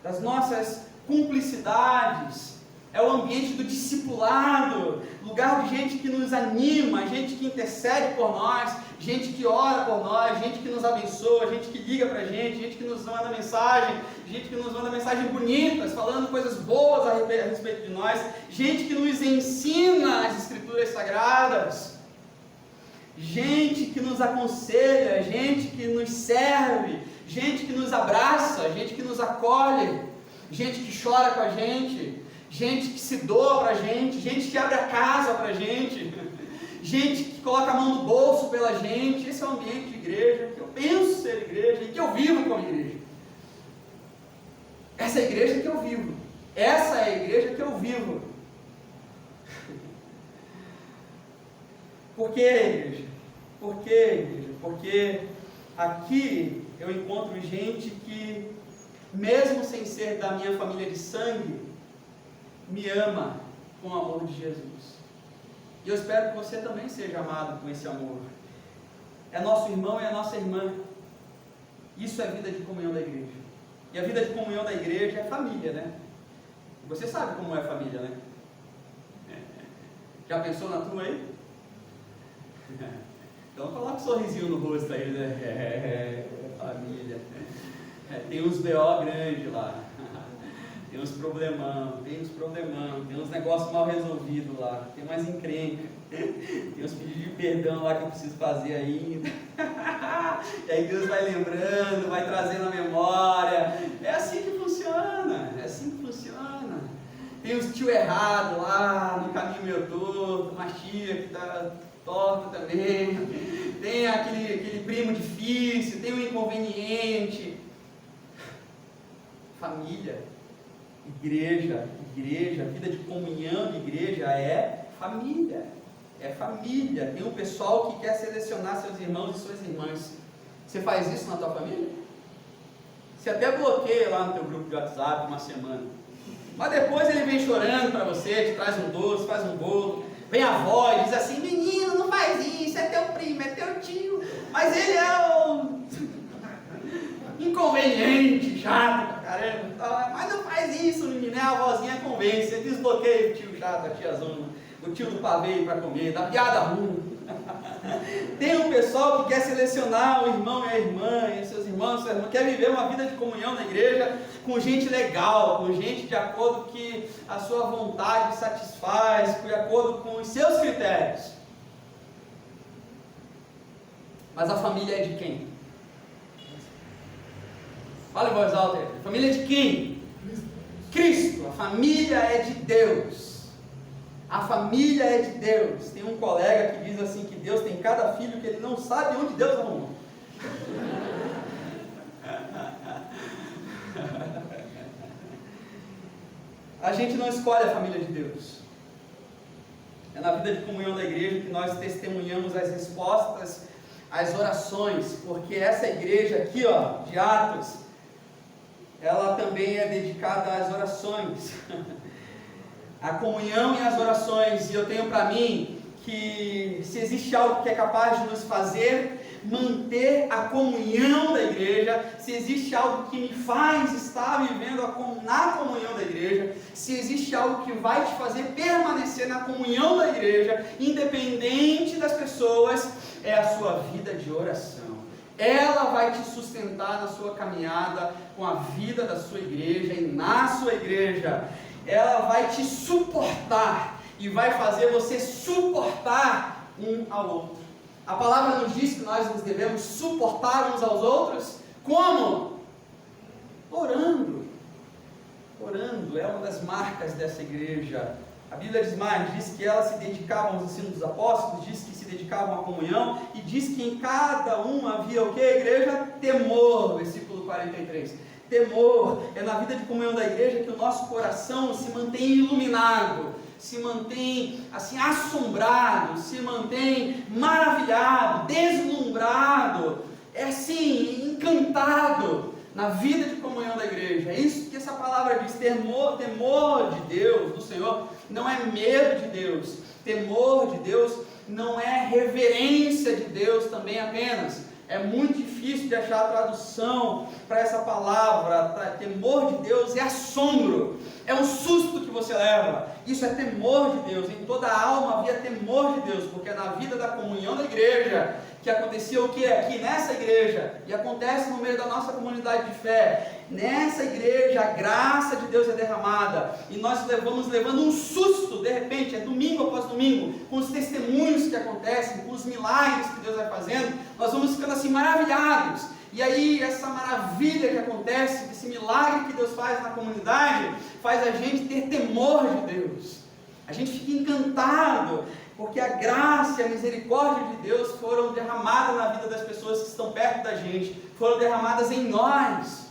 das nossas cumplicidades, é o ambiente do discipulado, lugar de gente que nos anima, gente que intercede por nós, gente que ora por nós, gente que nos abençoa, gente que liga pra gente que nos manda mensagens bonitas, falando coisas boas a respeito de nós, gente que nos ensina as escrituras sagradas, gente que nos aconselha, gente que nos serve, gente que nos abraça, gente que nos acolhe, gente que chora com a gente que se doa pra gente que abre a casa pra gente, gente que coloca a mão no bolso pela gente. Esse é o ambiente de igreja, que eu penso ser igreja e que eu vivo como igreja. Essa é a igreja que eu vivo. Essa é a igreja que eu vivo. Por que, igreja? Por que, igreja? Porque aqui eu encontro gente que, mesmo sem ser da minha família de sangue, me ama com o amor de Jesus. E eu espero que você também seja amado com esse amor. É nosso irmão e é nossa irmã. Isso é vida de comunhão da igreja. E a vida de comunhão da igreja é família, né? Você sabe como é família, né? Já pensou na tua aí? Então coloca um sorrisinho no rosto aí, né? Família. Tem uns BO grandes lá. Tem uns problemão, tem uns negócios mal resolvidos lá, tem umas encrencas, tem uns pedidos de perdão lá que eu preciso fazer ainda. E aí Deus vai lembrando, vai trazendo a memória. É assim que funciona, Tem uns tio errado lá, no caminho meio torto, uma tia que está torta também, tem aquele primo difícil, tem um inconveniente. Família. Igreja, vida de comunhão de igreja é família. Tem um pessoal que quer selecionar seus irmãos e suas irmãs. Você faz isso na tua família? Você até bloqueia lá no teu grupo de WhatsApp uma semana. Mas depois ele vem chorando para você, te traz um doce, faz um bolo. Vem a avó e diz assim: menino, não faz isso, é teu primo, é teu tio. Mas ele é o inconveniente, chato pra caramba. Mas não faz isso, menino. A avózinha convence, você desbloqueia o tio chato, a tia zona, o tio do pavê para comer, da piada ruim. Tem um pessoal que quer selecionar o irmão e a irmã, e seus irmãos, sua irmã, quer viver uma vida de comunhão na igreja com gente legal, com gente de acordo com que a sua vontade satisfaz, de acordo com os seus critérios. Mas a família é de quem? Fala em voz alta aí. A família é de quem? Cristo. A família é de Deus. A família é de Deus. Tem um colega que diz assim que Deus tem cada filho que ele não sabe onde Deus arrumou. A gente não escolhe a família de Deus. É na vida de comunhão da igreja que nós testemunhamos as respostas às orações, porque essa igreja aqui, ó, de Atos, ela também é dedicada às orações. A comunhão e as orações. E eu tenho para mim que se existe algo que é capaz de nos fazer manter a comunhão da igreja, se existe algo que me faz estar vivendo na comunhão da igreja, se existe algo que vai te fazer permanecer na comunhão da igreja, independente das pessoas, é a sua vida de oração. Ela vai te sustentar na sua caminhada com a vida da sua igreja e na sua igreja. Ela vai te suportar e vai fazer você suportar um ao outro. A palavra nos diz que nós nos devemos suportar uns aos outros. Como? Orando. Orando é uma das marcas dessa igreja. A Bíblia diz mais, diz que elas se dedicavam aos ensinos dos apóstolos, diz que se dedicavam à comunhão, e diz que em cada um havia o que, igreja? Temor, versículo 43. Temor, é na vida de comunhão da igreja que o nosso coração se mantém iluminado, se mantém assim assombrado, se mantém maravilhado, deslumbrado, é assim, encantado na vida de comunhão da igreja. É isso que essa palavra diz, temor de Deus, do Senhor, não é medo de Deus. Temor de Deus não é reverência de Deus também apenas. É muito difícil de achar a tradução para essa palavra. Temor de Deus é assombro, é um susto que você leva. Isso é temor de Deus. Em toda a alma havia temor de Deus, porque é na vida da comunhão da igreja que acontecia o que aqui nessa igreja, e acontece no meio da nossa comunidade de fé. Nessa igreja a graça de Deus é derramada, e nós vamos levando um susto, de repente, é domingo após domingo, com os testemunhos que acontecem, com os milagres que Deus vai fazendo, nós vamos ficando assim maravilhados. E aí essa maravilha que acontece, esse milagre que Deus faz na comunidade, faz a gente ter temor de Deus. A gente fica encantado. porque a graça e a misericórdia de Deus foram derramadas na vida das pessoas que estão perto da gente, foram derramadas em nós.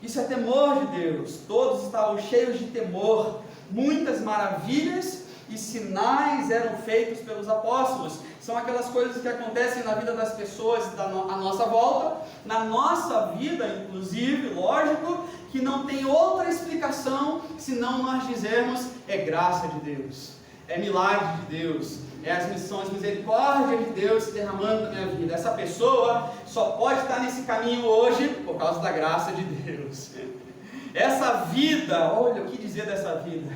Isso é temor de Deus. Todos estavam cheios de temor. Muitas maravilhas e sinais eram feitos pelos apóstolos. São aquelas coisas que acontecem na vida das pessoas à nossa volta, na nossa vida, inclusive, lógico, que não tem outra explicação senão nós dizermos: é graça de Deus, é milagre de Deus, é as misericórdias de Deus se derramando na minha vida. Essa pessoa só pode estar nesse caminho hoje por causa da graça de Deus. Essa vida, olha o que dizer dessa vida,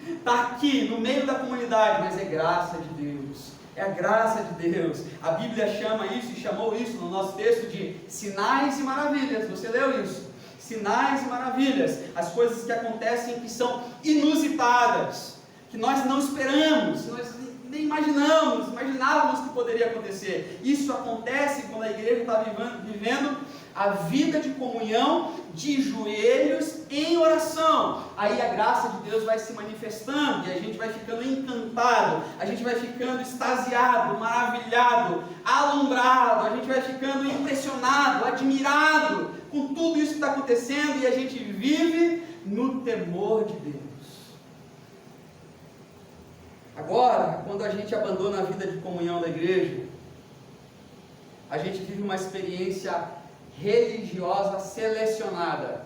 está aqui no meio da comunidade, mas é graça de Deus. É a graça de Deus. A Bíblia chama isso e chamou isso no nosso texto de sinais e maravilhas. Você leu isso? Sinais e maravilhas. As coisas que acontecem que são inusitadas, que nós não esperamos, que nós nem imaginávamos que poderia acontecer. Isso acontece quando a igreja está vivendo a vida de comunhão de joelhos em oração. Aí a graça de Deus vai se manifestando e a gente vai ficando encantado, a gente vai ficando extasiado, maravilhado, alumbrado, a gente vai ficando impressionado, admirado com tudo isso que está acontecendo, e a gente vive no temor de Deus. Agora, quando a gente abandona a vida de comunhão da igreja, a gente vive uma experiência religiosa selecionada.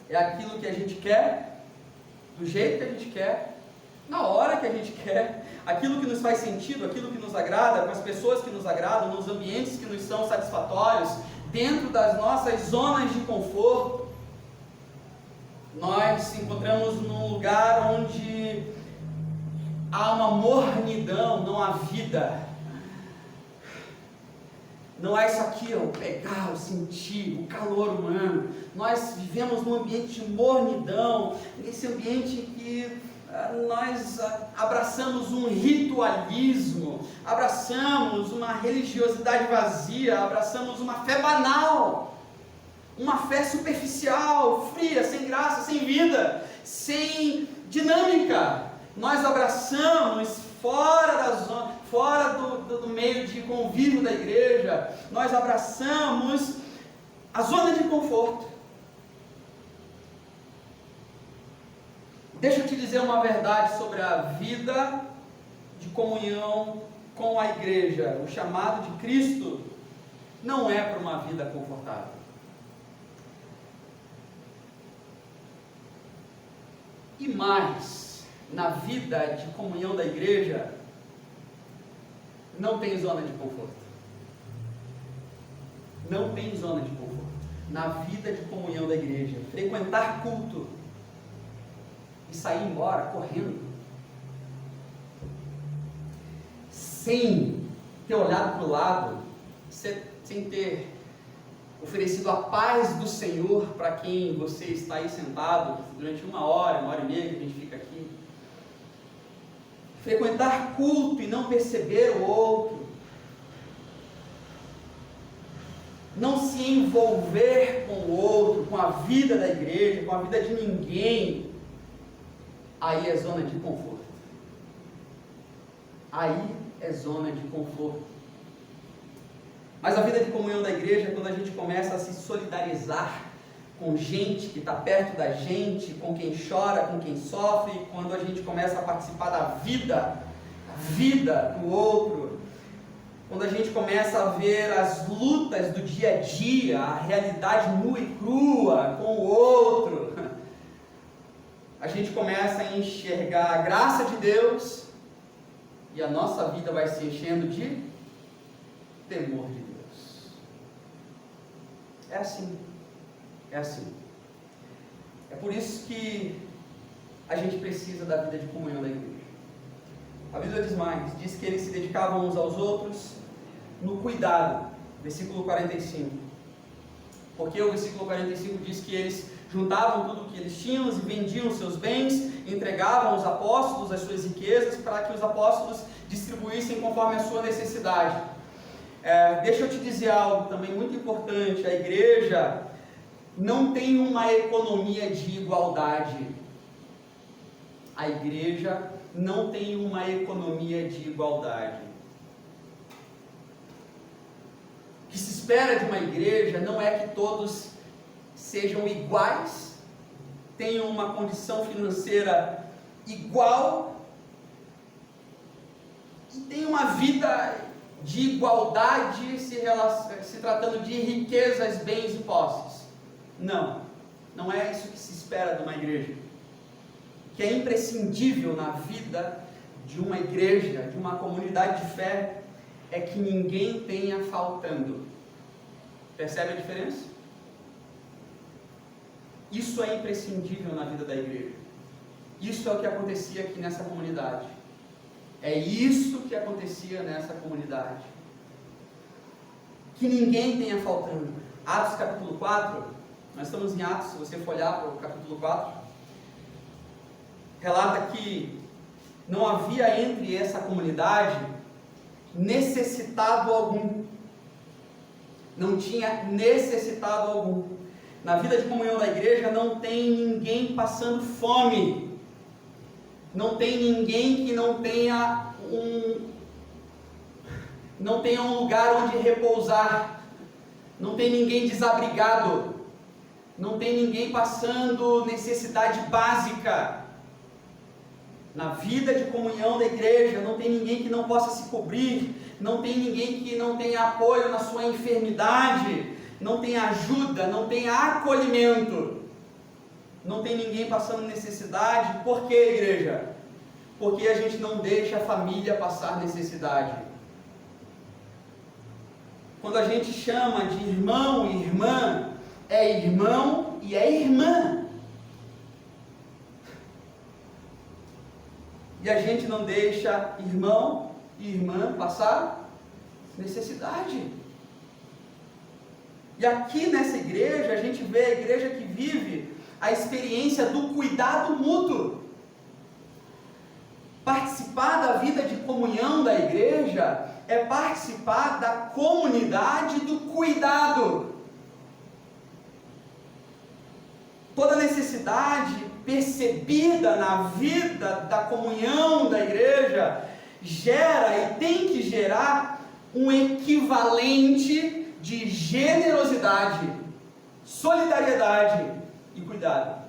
É aquilo que a gente quer, do jeito que a gente quer, na hora que a gente quer, aquilo que nos faz sentido, aquilo que nos agrada, com as pessoas que nos agradam, nos ambientes que nos são satisfatórios, dentro das nossas zonas de conforto. Nós encontramos num lugar onde há uma mornidão, não há vida. Não é isso aqui, o pegar, o sentir, o calor humano. Nós vivemos num ambiente de mornidão, nesse ambiente em que nós abraçamos um ritualismo, abraçamos uma religiosidade vazia, abraçamos uma fé banal, uma fé superficial, fria, sem graça, sem vida, sem dinâmica. Nós abraçamos fora do meio de convívio da igreja, nós abraçamos a zona de conforto. Deixa eu te dizer uma verdade sobre a vida de comunhão com a igreja. O chamado de Cristo não é para uma vida confortável. E mais, na vida de comunhão da igreja, não tem zona de conforto. Não tem zona de conforto. Na vida de comunhão da igreja, frequentar culto e sair embora correndo, sem ter olhado para o lado, sem ter oferecido a paz do Senhor para quem você está aí sentado durante uma hora e meia que a gente fica aqui. Frequentar culto e não perceber o outro, não se envolver com o outro, com a vida da igreja, com a vida de ninguém, aí é zona de conforto. Aí é zona de conforto. Mas a vida de comunhão da igreja é quando a gente começa a se solidarizar com gente que está perto da gente, com quem chora, com quem sofre, quando a gente começa a participar da vida do outro, quando a gente começa a ver as lutas do dia a dia, a realidade nua e crua com o outro, a gente começa a enxergar a graça de Deus e a nossa vida vai se enchendo de temor de Deus. É assim. É assim. É por isso que a gente precisa da vida de comunhão da igreja. A Bíblia diz mais, diz que eles se dedicavam uns aos outros no cuidado, versículo 45. Porque o versículo 45 diz que eles juntavam tudo o que eles tinham e vendiam os seus bens, entregavam aos apóstolos as suas riquezas para que os apóstolos distribuíssem conforme a sua necessidade. Deixa eu te dizer algo também muito importante. A igreja não tem uma economia de igualdade. a igreja não tem uma economia de igualdade. O que se espera de uma igreja não é que todos sejam iguais, tenham uma condição financeira igual e tenham uma vida de igualdade se tratando de riquezas, bens e posses. Não é isso que se espera de uma igreja. O que é imprescindível na vida de uma igreja, de uma comunidade de fé, é que ninguém tenha faltando. Percebe a diferença? Isso é imprescindível na vida da igreja. Isso é o que acontecia aqui nessa comunidade. É isso que acontecia nessa comunidade. Que ninguém tenha faltando. Atos capítulo 4, nós estamos em Atos, se você for olhar para o capítulo 4, relata que não havia entre essa comunidade necessitado algum. Não tinha necessitado algum. Na vida de comunhão da igreja não tem ninguém passando fome. Não tem ninguém que não tenha um lugar onde repousar. Não tem ninguém desabrigado. Não tem ninguém passando necessidade básica. Na vida de comunhão da igreja não tem ninguém que não possa se cobrir. Não tem ninguém que não tenha apoio na sua enfermidade. Não tem ajuda, não tem acolhimento. Não tem ninguém passando necessidade. Por que, igreja? Porque a gente não deixa a família passar necessidade. Quando a gente chama de irmão e irmã, é irmão e é irmã. E a gente não deixa irmão e irmã passar necessidade. E aqui nessa igreja, a gente vê a igreja que vive a experiência do cuidado mútuo. Participar da vida de comunhão da igreja é participar da comunidade do cuidado. Toda necessidade percebida na vida da comunhão da igreja gera e tem que gerar um equivalente de generosidade, solidariedade e cuidado.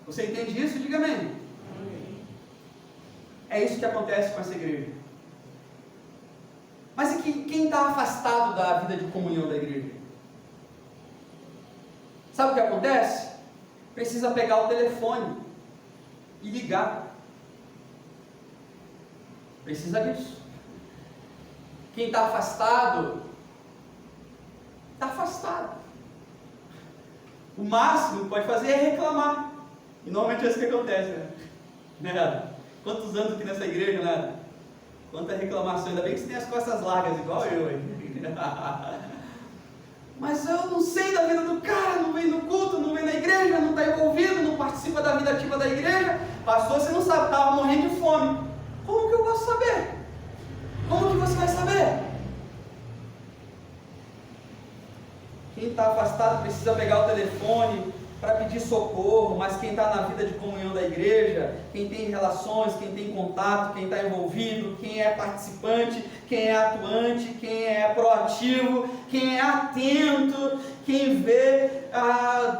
Você entende isso? Diga amém. É isso que acontece com essa igreja. Mas e quem está afastado da vida de comunhão da igreja? Sabe o que acontece? Precisa pegar o telefone e ligar. Precisa disso. Quem está afastado, está afastado. O máximo que pode fazer é reclamar. E normalmente é isso que acontece, né? Quantos anos aqui nessa igreja, né? Quanta reclamação. Ainda bem que você tem as costas largas, igual eu, hein? Mas eu não sei da vida do cara, não vem no culto, não vem na igreja, não está envolvido, não participa da vida ativa da igreja. Pastor, você não sabe, estava morrendo de fome. Como que eu posso saber? Como que você vai saber? Quem está afastado precisa pegar o telefone para pedir socorro, mas quem está na vida de comunhão da igreja, quem tem relações, quem tem contato, quem está envolvido, quem é participante, quem é atuante, quem é proativo, quem é atento, quem vê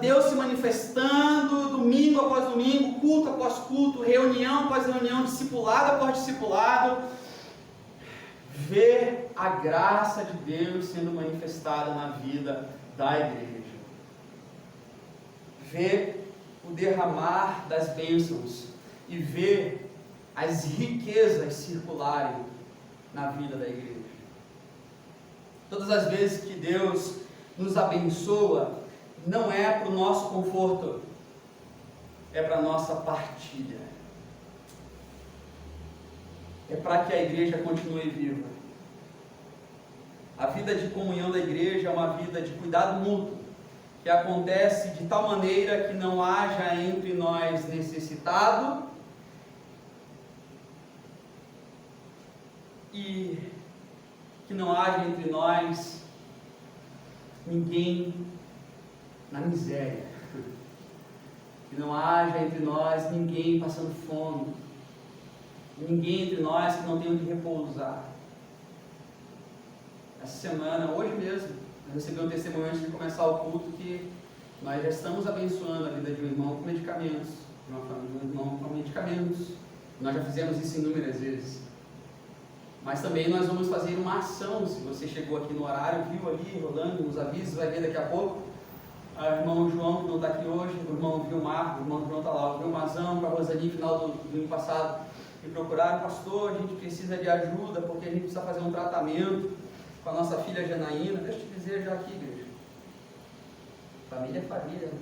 Deus se manifestando domingo após domingo, culto após culto, reunião após reunião, discipulado após discipulado, vê a graça de Deus sendo manifestada na vida da igreja. Ver o derramar das bênçãos e ver as riquezas circularem na vida da igreja. Todas as vezes que Deus nos abençoa, não é para o nosso conforto, é para a nossa partilha. É para que a igreja continue viva. A vida de comunhão da igreja é uma vida de cuidado mútuo, que acontece de tal maneira que não haja entre nós necessitado e que não haja entre nós ninguém na miséria. Que não haja entre nós ninguém passando fome. Ninguém entre nós que não tenha onde repousar. Essa semana, hoje mesmo, eu recebi um testemunho antes de começar o culto que nós já estamos abençoando a vida de um irmão com medicamentos, de uma família de um irmão com medicamentos. Nós já fizemos isso inúmeras vezes. Mas também nós vamos fazer uma ação. Se você chegou aqui no horário, viu ali rolando nos avisos, vai ver daqui a pouco. O irmão João, que não está aqui hoje, o irmão Vilmar, o irmão João está lá, o Vilmazão, com a Rosani, final do ano passado, me procuraram: pastor, a gente precisa de ajuda, porque a gente precisa fazer um tratamento com a nossa filha Janaína. Deixa eu te dizer já aqui, igreja. Família é família, né?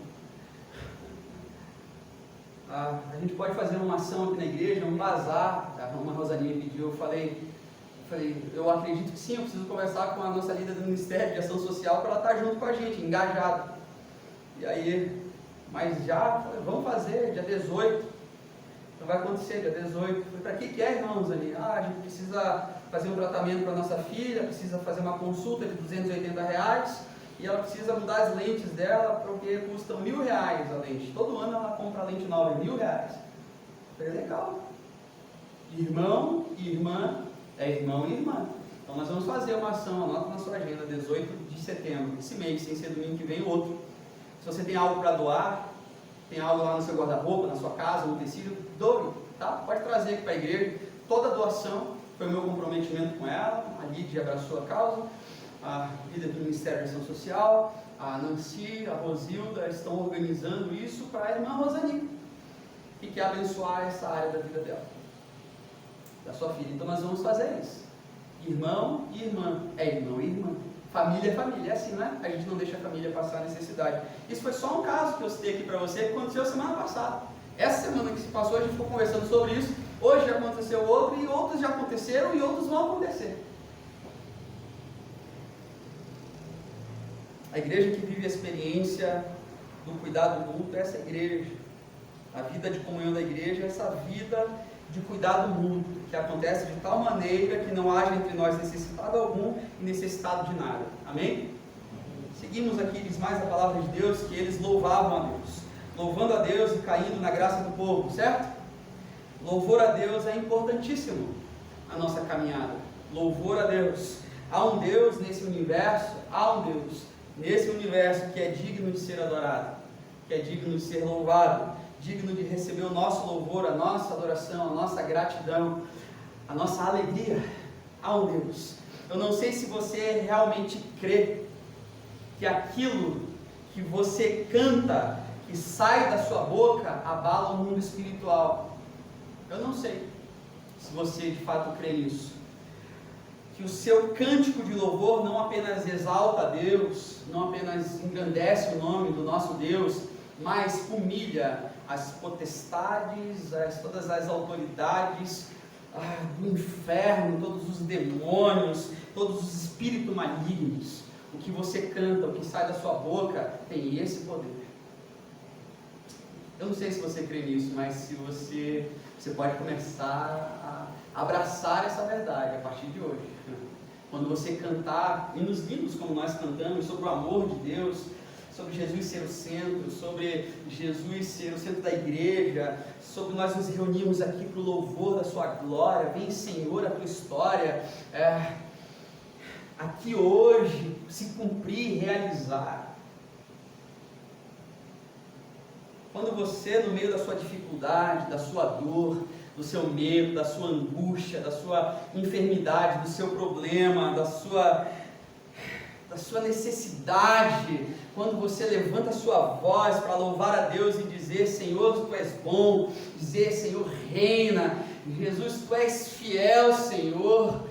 A gente pode fazer uma ação aqui na igreja, um bazar. A irmã Rosani me pediu, eu falei, eu acredito que sim, eu preciso conversar com a nossa líder do Ministério de Ação Social para ela estar junto com a gente, engajada. E aí, mas já, vamos fazer, dia 18. Então vai acontecer, dia 18. Para que é, irmãos, ali? A gente precisa fazer um tratamento para a nossa filha, precisa fazer uma consulta de R$280, e ela precisa mudar as lentes dela, porque custam R$1.000 a lente. Todo ano ela compra a lente nova, R$1.000. É legal. Irmão e irmã, é irmão e irmã. Então nós vamos fazer uma ação, anota na sua agenda, 18 de setembro, esse mês, sem ser domingo que vem, outro. Se você tem algo para doar, tem algo lá no seu guarda-roupa, na sua casa, no tecido, doe, tá? Pode trazer aqui para a igreja. Toda doação foi o meu comprometimento com ela. A Lídia abraçou a causa, a líder do Ministério de Ação Social, a Nancy, a Rosilda estão organizando isso para a irmã Rosani, que quer abençoar essa área da vida dela, da sua filha. Então nós vamos fazer isso. Irmão e irmã, é irmão e irmã. Família é família, é assim, né? A gente não deixa a família passar necessidade. Isso foi só um caso que eu citei aqui para você, que aconteceu semana passada. Essa semana que se passou, a gente ficou conversando sobre isso. Hoje já aconteceu outro, e outros já aconteceram, e outros vão acontecer. A igreja que vive a experiência do cuidado mútuo é essa igreja. A vida de comunhão da igreja é essa vida de cuidado mútuo, que acontece de tal maneira que não haja entre nós necessitado algum e necessitado de nada. Amém? Seguimos aqui, diz mais a palavra de Deus, que eles louvavam a Deus, louvando a Deus e caindo na graça do povo, certo? Louvor a Deus é importantíssimo na nossa caminhada. Louvor a Deus. Há um Deus nesse universo, que é digno de ser adorado, que é digno de ser louvado, digno de receber o nosso louvor, a nossa adoração, a nossa gratidão, a nossa alegria. Há um Deus. Eu não sei se você realmente crê que aquilo que você canta, que sai da sua boca, abala o mundo espiritual. Eu não sei se você de fato crê nisso. Que o seu cântico de louvor não apenas exalta a Deus, não apenas engrandece o nome do nosso Deus, mas humilha as potestades, todas as autoridades do inferno, todos os demônios, todos os espíritos malignos. O que você canta, o que sai da sua boca, tem esse poder. Eu não sei se você crê nisso, mas se você pode começar a abraçar essa verdade a partir de hoje. Quando você cantar hinos lindos como nós cantamos, sobre o amor de Deus, sobre Jesus ser o centro, sobre Jesus ser o centro da igreja, sobre nós nos reunirmos aqui para o louvor da sua glória. Vem, Senhor, a tua história aqui hoje se cumprir, realizar. Quando você, no meio da sua dificuldade, da sua dor, do seu medo, da sua angústia, da sua enfermidade, do seu problema, da sua necessidade, quando você levanta a sua voz para louvar a Deus e dizer: Senhor, Tu és bom, dizer: Senhor, reina, Jesus, Tu és fiel, Senhor,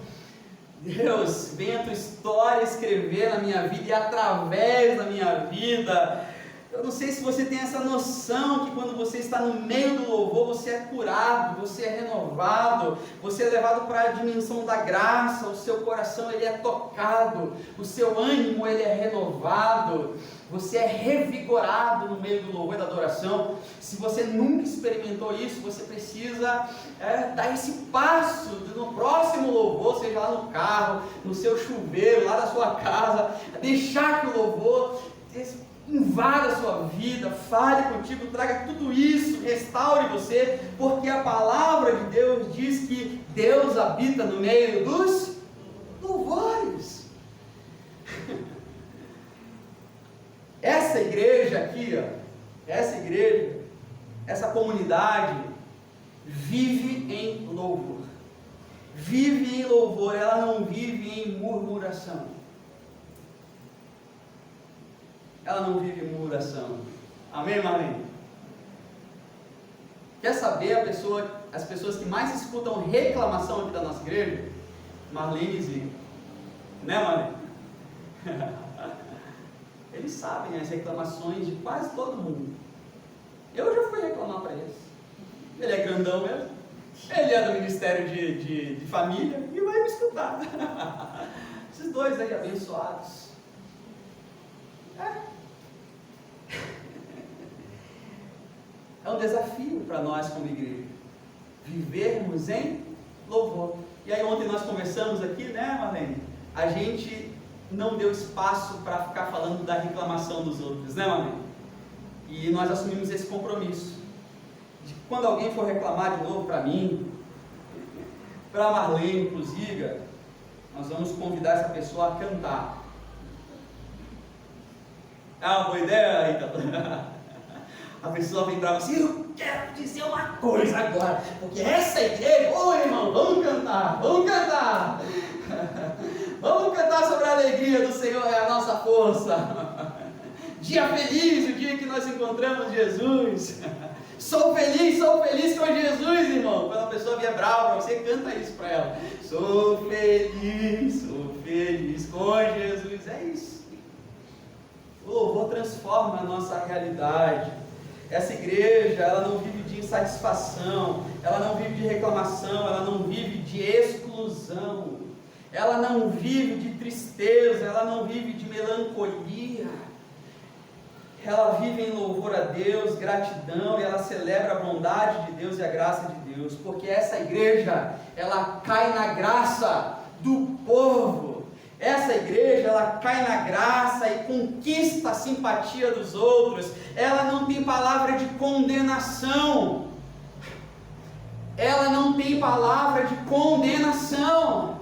Deus, venha a Tua história escrever na minha vida e através da minha vida. Eu não sei se você tem essa noção que quando você está no meio do louvor, você é curado, você é renovado, você é levado para a dimensão da graça, o seu coração ele é tocado, o seu ânimo ele é renovado, você é revigorado no meio do louvor e da adoração. Se você nunca experimentou isso, você precisa dar esse passo no próximo louvor, seja lá no carro, no seu chuveiro, lá da sua casa, deixar que o louvor invada a sua vida, fale contigo, traga tudo isso, restaure você, porque a palavra de Deus diz que Deus habita no meio dos louvores. Essa igreja aqui, essa igreja, essa comunidade vive em louvor. Vive em louvor, ela não vive em murmuração. Ela não vive em murmuração. Amém, Marlene? Quer saber as pessoas que mais escutam reclamação aqui da nossa igreja? Marlene e Zico. Né, Marlene? Eles sabem as reclamações de quase todo mundo. Eu já fui reclamar para eles. Ele é grandão mesmo. Ele é do Ministério de Família e vai me escutar. Esses dois aí abençoados. É um desafio para nós como igreja. Vivermos em louvor. E aí ontem nós conversamos aqui, né, Marlene? A gente não deu espaço para ficar falando da reclamação dos outros, né, Marlene? E nós assumimos esse compromisso. De que quando alguém for reclamar de novo para mim, para a Marlene, inclusive, nós vamos convidar essa pessoa a cantar. É uma boa ideia, Rita? A pessoa vem brava assim, eu quero dizer uma coisa agora, porque essa igreja, irmão, vamos cantar, vamos cantar. Vamos cantar sobre a alegria do Senhor, é a nossa força. Dia feliz, o dia que nós encontramos Jesus. Sou feliz com Jesus, irmão. Quando a pessoa vier brava, você canta isso para ela. Sou feliz com Jesus. É isso. O louvor transforma a nossa realidade. Essa igreja, ela não vive de insatisfação, ela não vive de reclamação, ela não vive de exclusão, ela não vive de tristeza, ela não vive de melancolia. Ela vive em louvor a Deus, gratidão, e ela celebra a bondade de Deus e a graça de Deus, porque essa igreja, ela cai na graça do povo. Essa igreja, ela cai na graça e conquista a simpatia dos outros. Ela não tem palavra de condenação. Ela não tem palavra de condenação.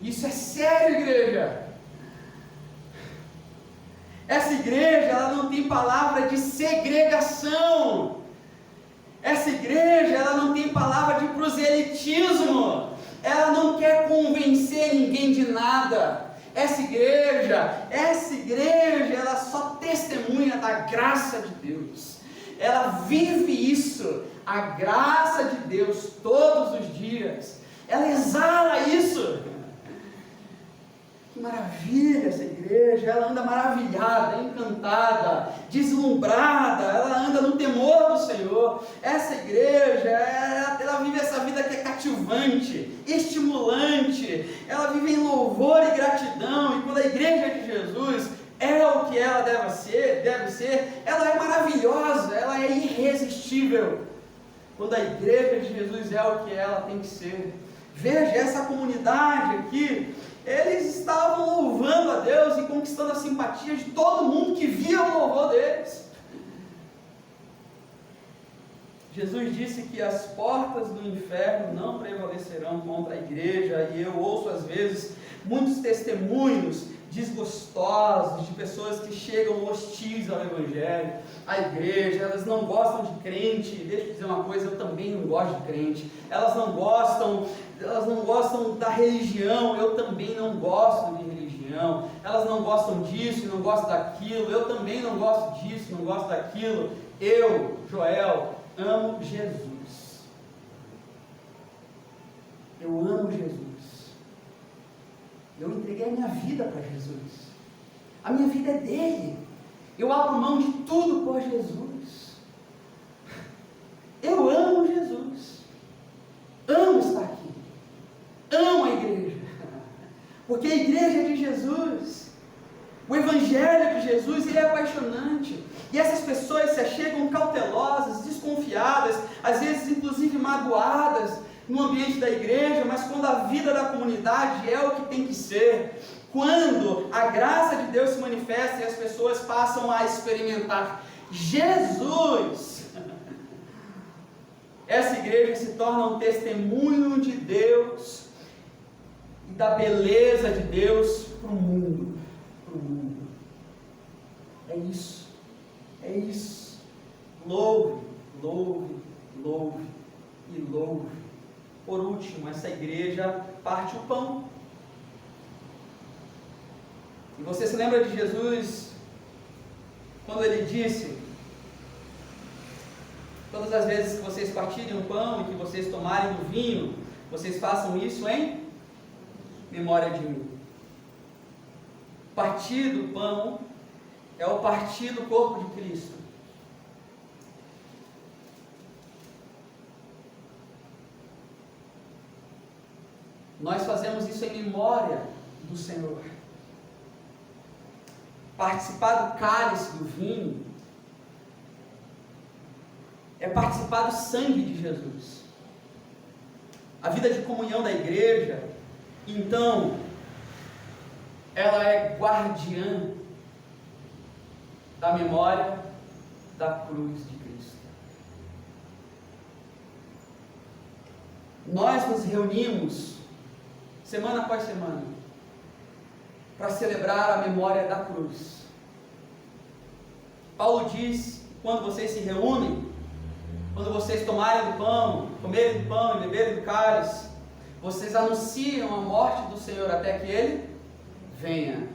Isso é sério, igreja. Essa igreja, ela não tem palavra de segregação. Essa igreja, ela não tem palavra de proselitismo. Ela não quer convencer ninguém de nada. Essa igreja, ela só testemunha da graça de Deus. Ela vive isso, a graça de Deus todos os dias. Ela exala isso. Que maravilha essa igreja, ela anda maravilhada, encantada, deslumbrada, ela anda no temor do Senhor. Essa igreja, ela vive essa vida que é cativante, estimulante, ela vive em louvor e gratidão, e quando a igreja de Jesus é o que ela deve ser, ela é maravilhosa, ela é irresistível. Quando a igreja de Jesus é o que ela tem que ser. Veja essa comunidade aqui. Eles estavam louvando a Deus e conquistando a simpatia de todo mundo que via o louvor deles. Jesus disse que as portas do inferno não prevalecerão contra a igreja, e eu ouço às vezes muitos testemunhos desgostosos de pessoas que chegam hostis ao Evangelho, à igreja. Elas não gostam de crente. Deixa eu dizer uma coisa, eu também não gosto de crente. Elas não gostam da religião, eu também não gosto de religião. Elas não gostam disso, não gostam daquilo, eu também não gosto disso, não gosto daquilo. Eu, Joel, amo Jesus. Eu amo Jesus. Eu entreguei a minha vida para Jesus. A minha vida é dele. Eu abro mão de tudo por Jesus. Eu amo Jesus. Amo estar aqui. Amo a igreja. Porque a igreja é de Jesus. O Evangelho de Jesus, ele é apaixonante. E essas pessoas se achegam cautelosas, desconfiadas, às vezes inclusive magoadas no ambiente da igreja, mas quando a vida da comunidade é o que tem que ser, quando a graça de Deus se manifesta e as pessoas passam a experimentar Jesus, essa igreja se torna um testemunho de Deus e da beleza de Deus para o mundo. É isso. É isso. Louve, louve, louve e louve. Por último, essa igreja parte o pão. E você se lembra de Jesus quando ele disse: todas as vezes que vocês partirem o pão e que vocês tomarem o vinho, vocês façam isso em memória de mim. Partir do pão é o partir do corpo de Cristo. Nós fazemos isso em memória do Senhor. Participar do cálice do vinho é participar do sangue de Jesus. A vida de comunhão da igreja, então, ela é guardiã da memória da cruz de Cristo. Nós nos reunimos semana após semana para celebrar a memória da cruz. Paulo diz: quando vocês se reúnem, quando vocês tomarem do pão, comerem do pão e beberem do cálice, vocês anunciam a morte do Senhor até que Ele venha.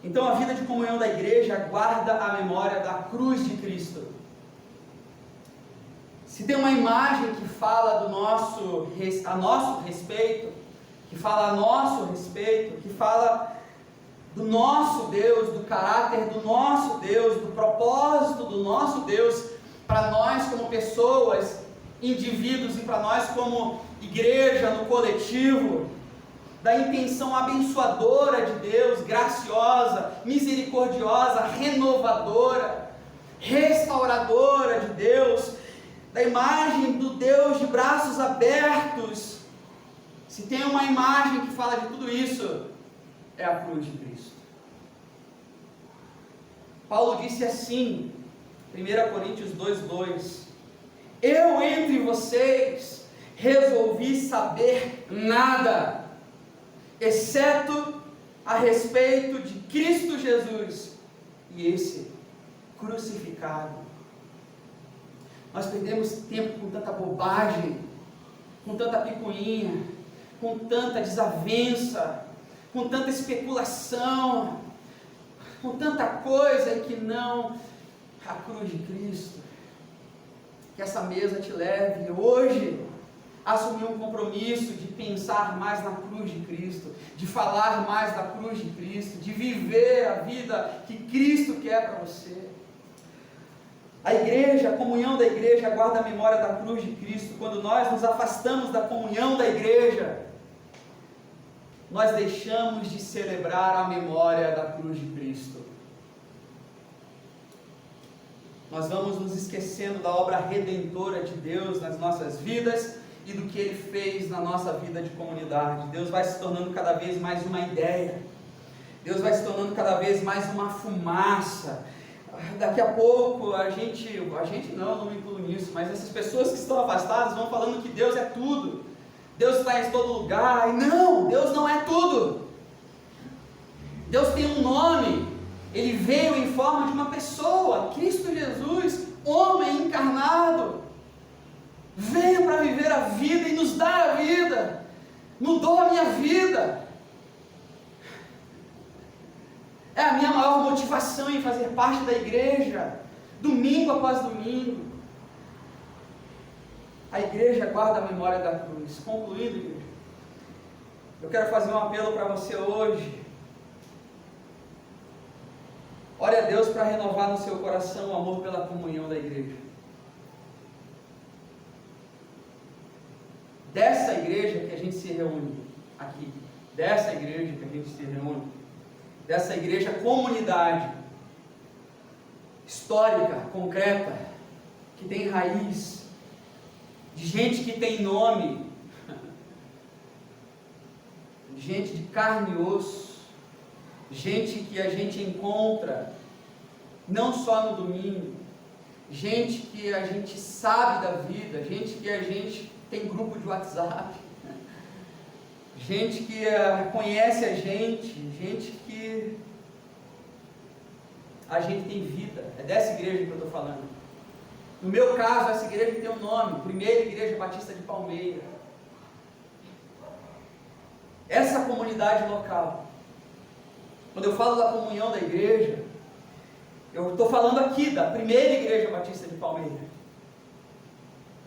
Então a vida de comunhão da igreja guarda a memória da cruz de Cristo. Se tem uma imagem que fala a nosso respeito, que fala a nosso respeito, que fala do nosso Deus, do caráter do nosso Deus, do propósito do nosso Deus, para nós como pessoas, indivíduos e para nós como igreja no coletivo, da intenção abençoadora de Deus, graciosa, misericordiosa, renovadora, restauradora de Deus, da imagem do Deus de braços abertos. Se tem uma imagem que fala de tudo isso, é a cruz de Cristo. Paulo disse assim, 1 Coríntios 2:2: eu entre vocês resolvi saber nada, exceto a respeito de Cristo Jesus e esse crucificado. Nós perdemos tempo com tanta bobagem, com tanta picuinha, com tanta desavença, com tanta especulação, com tanta coisa que não a cruz de Cristo. Que essa mesa te leve hoje a assumir um compromisso de pensar mais na cruz de Cristo, de falar mais da cruz de Cristo, de viver a vida que Cristo quer para você. A igreja, a comunhão da igreja guarda a memória da cruz de Cristo. Quando nós nos afastamos da comunhão da igreja, nós deixamos de celebrar a memória da cruz de Cristo. Nós vamos nos esquecendo da obra redentora de Deus nas nossas vidas e do que Ele fez na nossa vida de comunidade. Deus vai se tornando cada vez mais uma ideia. Deus vai se tornando cada vez mais uma fumaça. Daqui a pouco a gente não me incluo nisso, mas essas pessoas que estão afastadas vão falando que Deus é tudo. Deus está em todo lugar. E não, Deus não é tudo. Deus tem um nome. Ele veio em forma de uma pessoa, Cristo Jesus, homem encarnado, veio para viver a vida e nos dar a vida, mudou a minha vida. É a minha maior motivação em fazer parte da igreja, domingo após domingo. A igreja guarda a memória da cruz. Concluindo, igreja, eu quero fazer um apelo para você hoje. Ore a Deus para renovar no seu coração o amor pela comunhão da igreja. Dessa igreja que a gente se reúne aqui, dessa igreja que a gente se reúne, dessa igreja comunidade, histórica, concreta, que tem raiz, de gente que tem nome, de gente de carne e osso, gente que a gente encontra não só no domingo, gente que a gente sabe da vida, gente que a gente tem grupo de WhatsApp, gente que conhece a gente que a gente tem vida. É dessa igreja que eu estou falando. No meu caso, essa igreja tem um nome, Primeira Igreja Batista de Palmeira. Essa comunidade local. Quando eu falo da comunhão da igreja, eu estou falando aqui da Primeira Igreja Batista de Palmeira.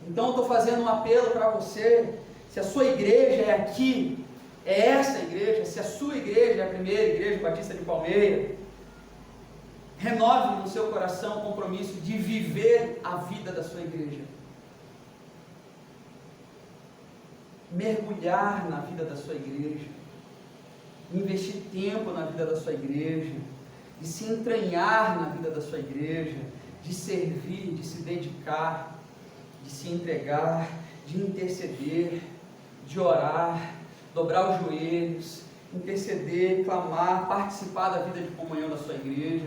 Então eu estou fazendo um apelo para você. Se a sua igreja é aqui, é essa igreja, se a sua igreja é a Primeira Igreja Batista de Palmeira, renove no seu coração o compromisso de viver a vida da sua igreja. Mergulhar na vida da sua igreja. Investir tempo na vida da sua igreja. De se entranhar na vida da sua igreja. De servir, de se dedicar, de se entregar, de interceder, de orar, dobrar os joelhos, interceder, clamar, participar da vida de comunhão da sua igreja.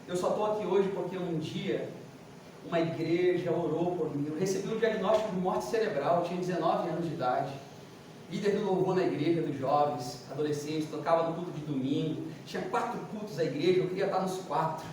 Eu só estou aqui hoje porque um dia uma igreja orou por mim. Eu recebi um diagnóstico de morte cerebral, eu tinha 19 anos de idade. Líder do louvor na igreja, dos jovens, adolescentes, tocava no culto de domingo. Tinha 4 cultos na igreja, eu queria estar nos 4.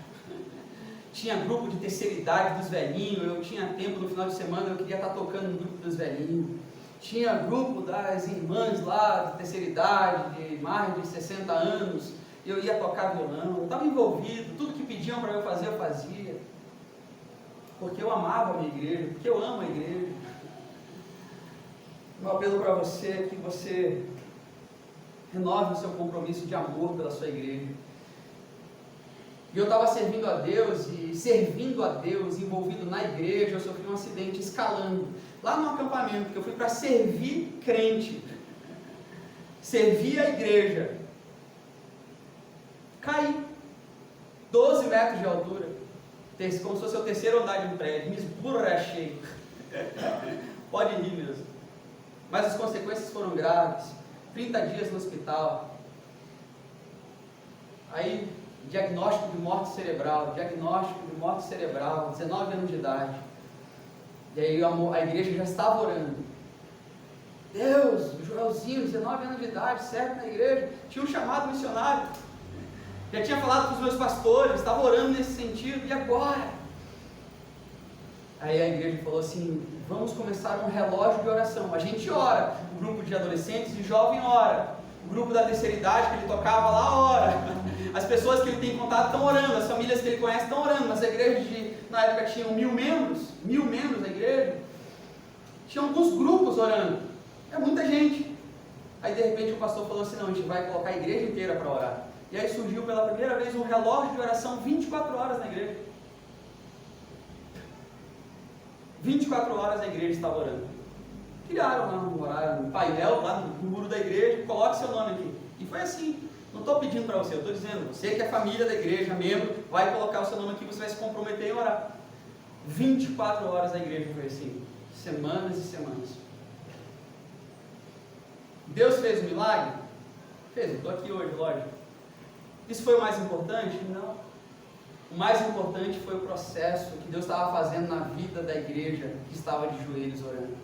Tinha grupo de terceira idade dos velhinhos, eu tinha tempo no final de semana, eu queria estar tocando no grupo dos velhinhos. Tinha grupo das irmãs lá de terceira idade, de mais de 60 anos, eu ia tocar violão, eu estava envolvido, tudo que pediam para eu fazia, porque eu amava a minha igreja, porque eu amo a igreja. Meu apelo para você é que você renove o seu compromisso de amor pela sua igreja. E eu estava servindo a Deus, envolvido na igreja, eu sofri um acidente escalando, lá no acampamento, que eu fui para servir crente, servir a igreja. Caí, 12 metros de altura, como se fosse o terceiro andar de um prédio, me esborrachei. Pode rir mesmo. Mas as consequências foram graves, 30 dias no hospital. Aí, diagnóstico de morte cerebral, 19 anos de idade. E aí a igreja já estava orando. Deus, o Joelzinho, 19 anos de idade, serve na igreja, tinha um chamado missionário. Já tinha falado com os meus pastores, estava orando nesse sentido, e agora? Aí a igreja falou assim, vamos começar um relógio de oração. A gente ora, o grupo de adolescentes e jovem ora, o grupo da terceira idade que ele tocava lá ora, as pessoas que ele tem contato estão orando, as famílias que ele conhece estão orando, mas a igreja na época tinha 1000 membros a igreja, tinha alguns grupos orando, é muita gente. Aí de repente o pastor falou assim, não, a gente vai colocar a igreja inteira para orar. E aí surgiu pela primeira vez um relógio de oração 24 horas na igreja. 24 horas a igreja estava orando. Criaram lá um horário, um painel lá no muro da igreja, coloque seu nome aqui. E foi assim. Não estou pedindo para você, eu estou dizendo, você que é família da igreja, membro, vai colocar o seu nome aqui, você vai se comprometer em orar. 24 horas a igreja foi assim, semanas e semanas. Deus fez um milagre? Fez, eu estou aqui hoje, lógico. Isso foi o mais importante? Não. O mais importante foi o processo que Deus estava fazendo na vida da igreja que estava de joelhos orando.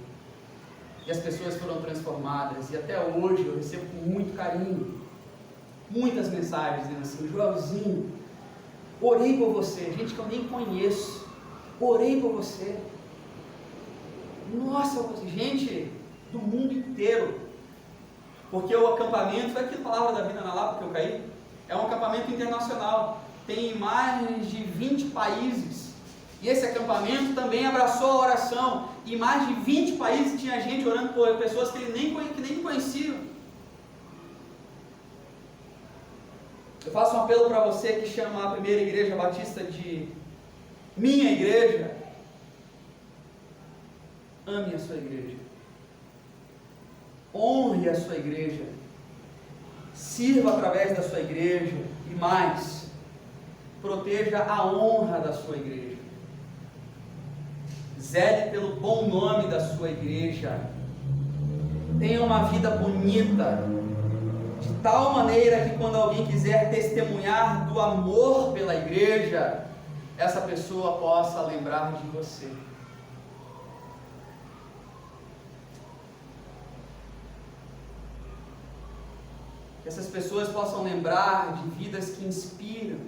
E as pessoas foram transformadas, e até hoje eu recebo com muito carinho muitas mensagens dizendo assim, Joelzinho, orei por você, gente que eu nem conheço, orei por você. Nossa, gente do mundo inteiro, porque o acampamento, foi aquilo, palavra da vida na Lapa que eu caí, é um acampamento internacional, tem mais de 20 países, e esse acampamento também abraçou a oração, e mais de 20 países tinha gente orando por pessoas que nem conheciam. Eu faço um apelo para você que chama a Primeira Igreja Batista de minha igreja. Ame a sua igreja. Honre a sua igreja. Sirva através da sua igreja. E mais, proteja a honra da sua igreja. Zele pelo bom nome da sua igreja. Tenha uma vida bonita. de tal maneira que quando alguém quiser testemunhar do amor pela igreja, essa pessoa possa lembrar de você. Que essas pessoas possam lembrar de vidas que inspiram,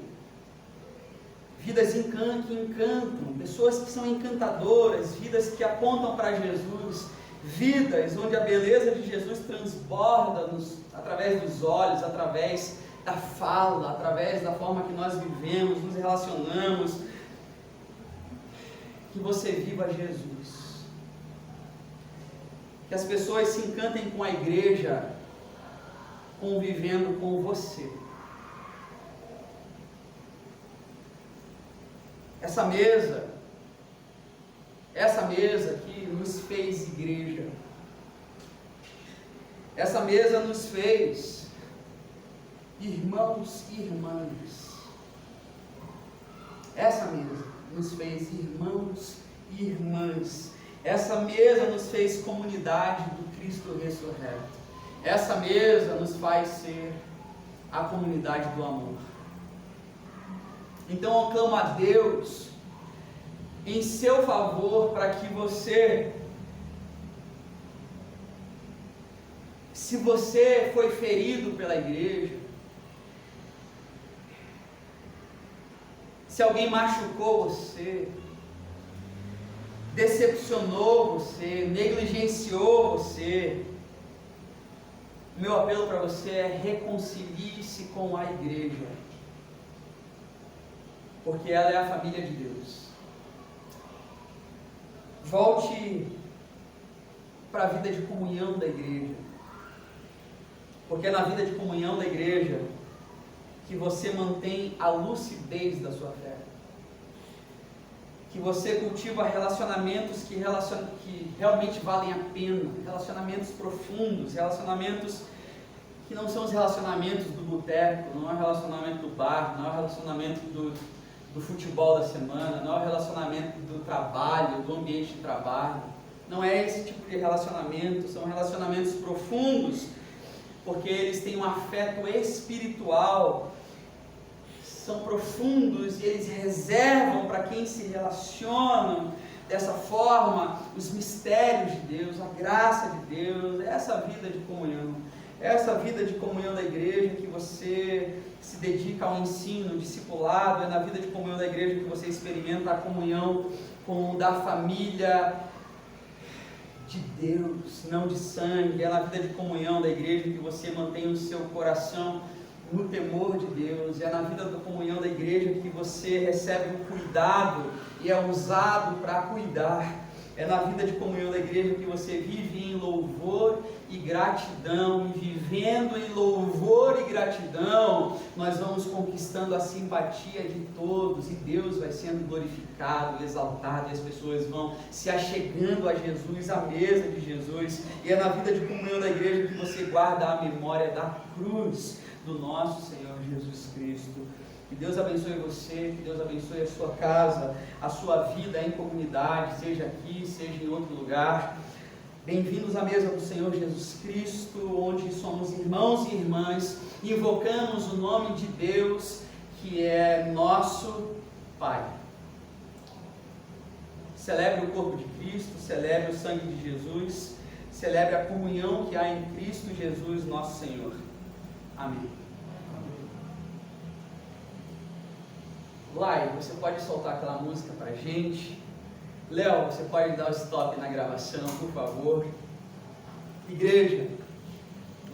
vidas que encantam, pessoas que são encantadoras, vidas que apontam para Jesus, vidas onde a beleza de Jesus transborda através dos olhos, através da fala, através da forma que nós vivemos, nos relacionamos. Que você viva Jesus. Que as pessoas se encantem com a igreja convivendo com você. Essa mesa que nos fez igreja, essa mesa nos fez irmãos e irmãs. Essa mesa nos fez irmãos e irmãs. Essa mesa nos fez comunidade do Cristo ressurreto. Essa mesa nos faz ser a comunidade do amor. Então eu clamo a Deus em seu favor para que você, se você foi ferido pela igreja, se alguém machucou você, decepcionou você, negligenciou você, meu apelo para você é: reconcilie-se com a igreja, porque ela é a família de Deus. Volte para a vida de comunhão da igreja, porque é na vida de comunhão da igreja que você mantém a lucidez da sua fé, que você cultiva relacionamentos que realmente valem a pena, relacionamentos profundos, relacionamentos que não são os relacionamentos do boteco, não é o relacionamento do bar, não é o relacionamento do futebol da semana, não é o relacionamento do trabalho, do ambiente de trabalho. Não é esse tipo de relacionamento, são relacionamentos profundos, porque eles têm um afeto espiritual, são profundos e eles reservam para quem se relaciona dessa forma os mistérios de Deus, a graça de Deus, essa vida de comunhão. Essa vida de comunhão da igreja que você se dedica ao ensino, discipulado, é na vida de comunhão da igreja que você experimenta a comunhão da família de Deus, não de sangue. É na vida de comunhão da igreja que você mantém o seu coração no temor de Deus. É na vida da comunhão da igreja que você recebe o cuidado e é usado para cuidar. É na vida de comunhão da igreja que você vive em louvor e gratidão, e vivendo em louvor e gratidão, nós vamos conquistando a simpatia de todos, e Deus vai sendo glorificado, exaltado, e as pessoas vão se achegando a Jesus, à mesa de Jesus. E é na vida de comunhão da igreja que você guarda a memória da cruz do nosso Senhor Jesus Cristo. Que Deus abençoe você, que Deus abençoe a sua casa, a sua vida em comunidade, seja aqui, seja em outro lugar. Bem-vindos à mesa do Senhor Jesus Cristo, onde somos irmãos e irmãs, invocamos o nome de Deus, que é nosso Pai. Celebre o corpo de Cristo, celebre o sangue de Jesus, celebre a comunhão que há em Cristo Jesus, nosso Senhor. Amém. Lai, você pode soltar aquela música para a gente? Léo, você pode dar o stop na gravação, por favor? Igreja,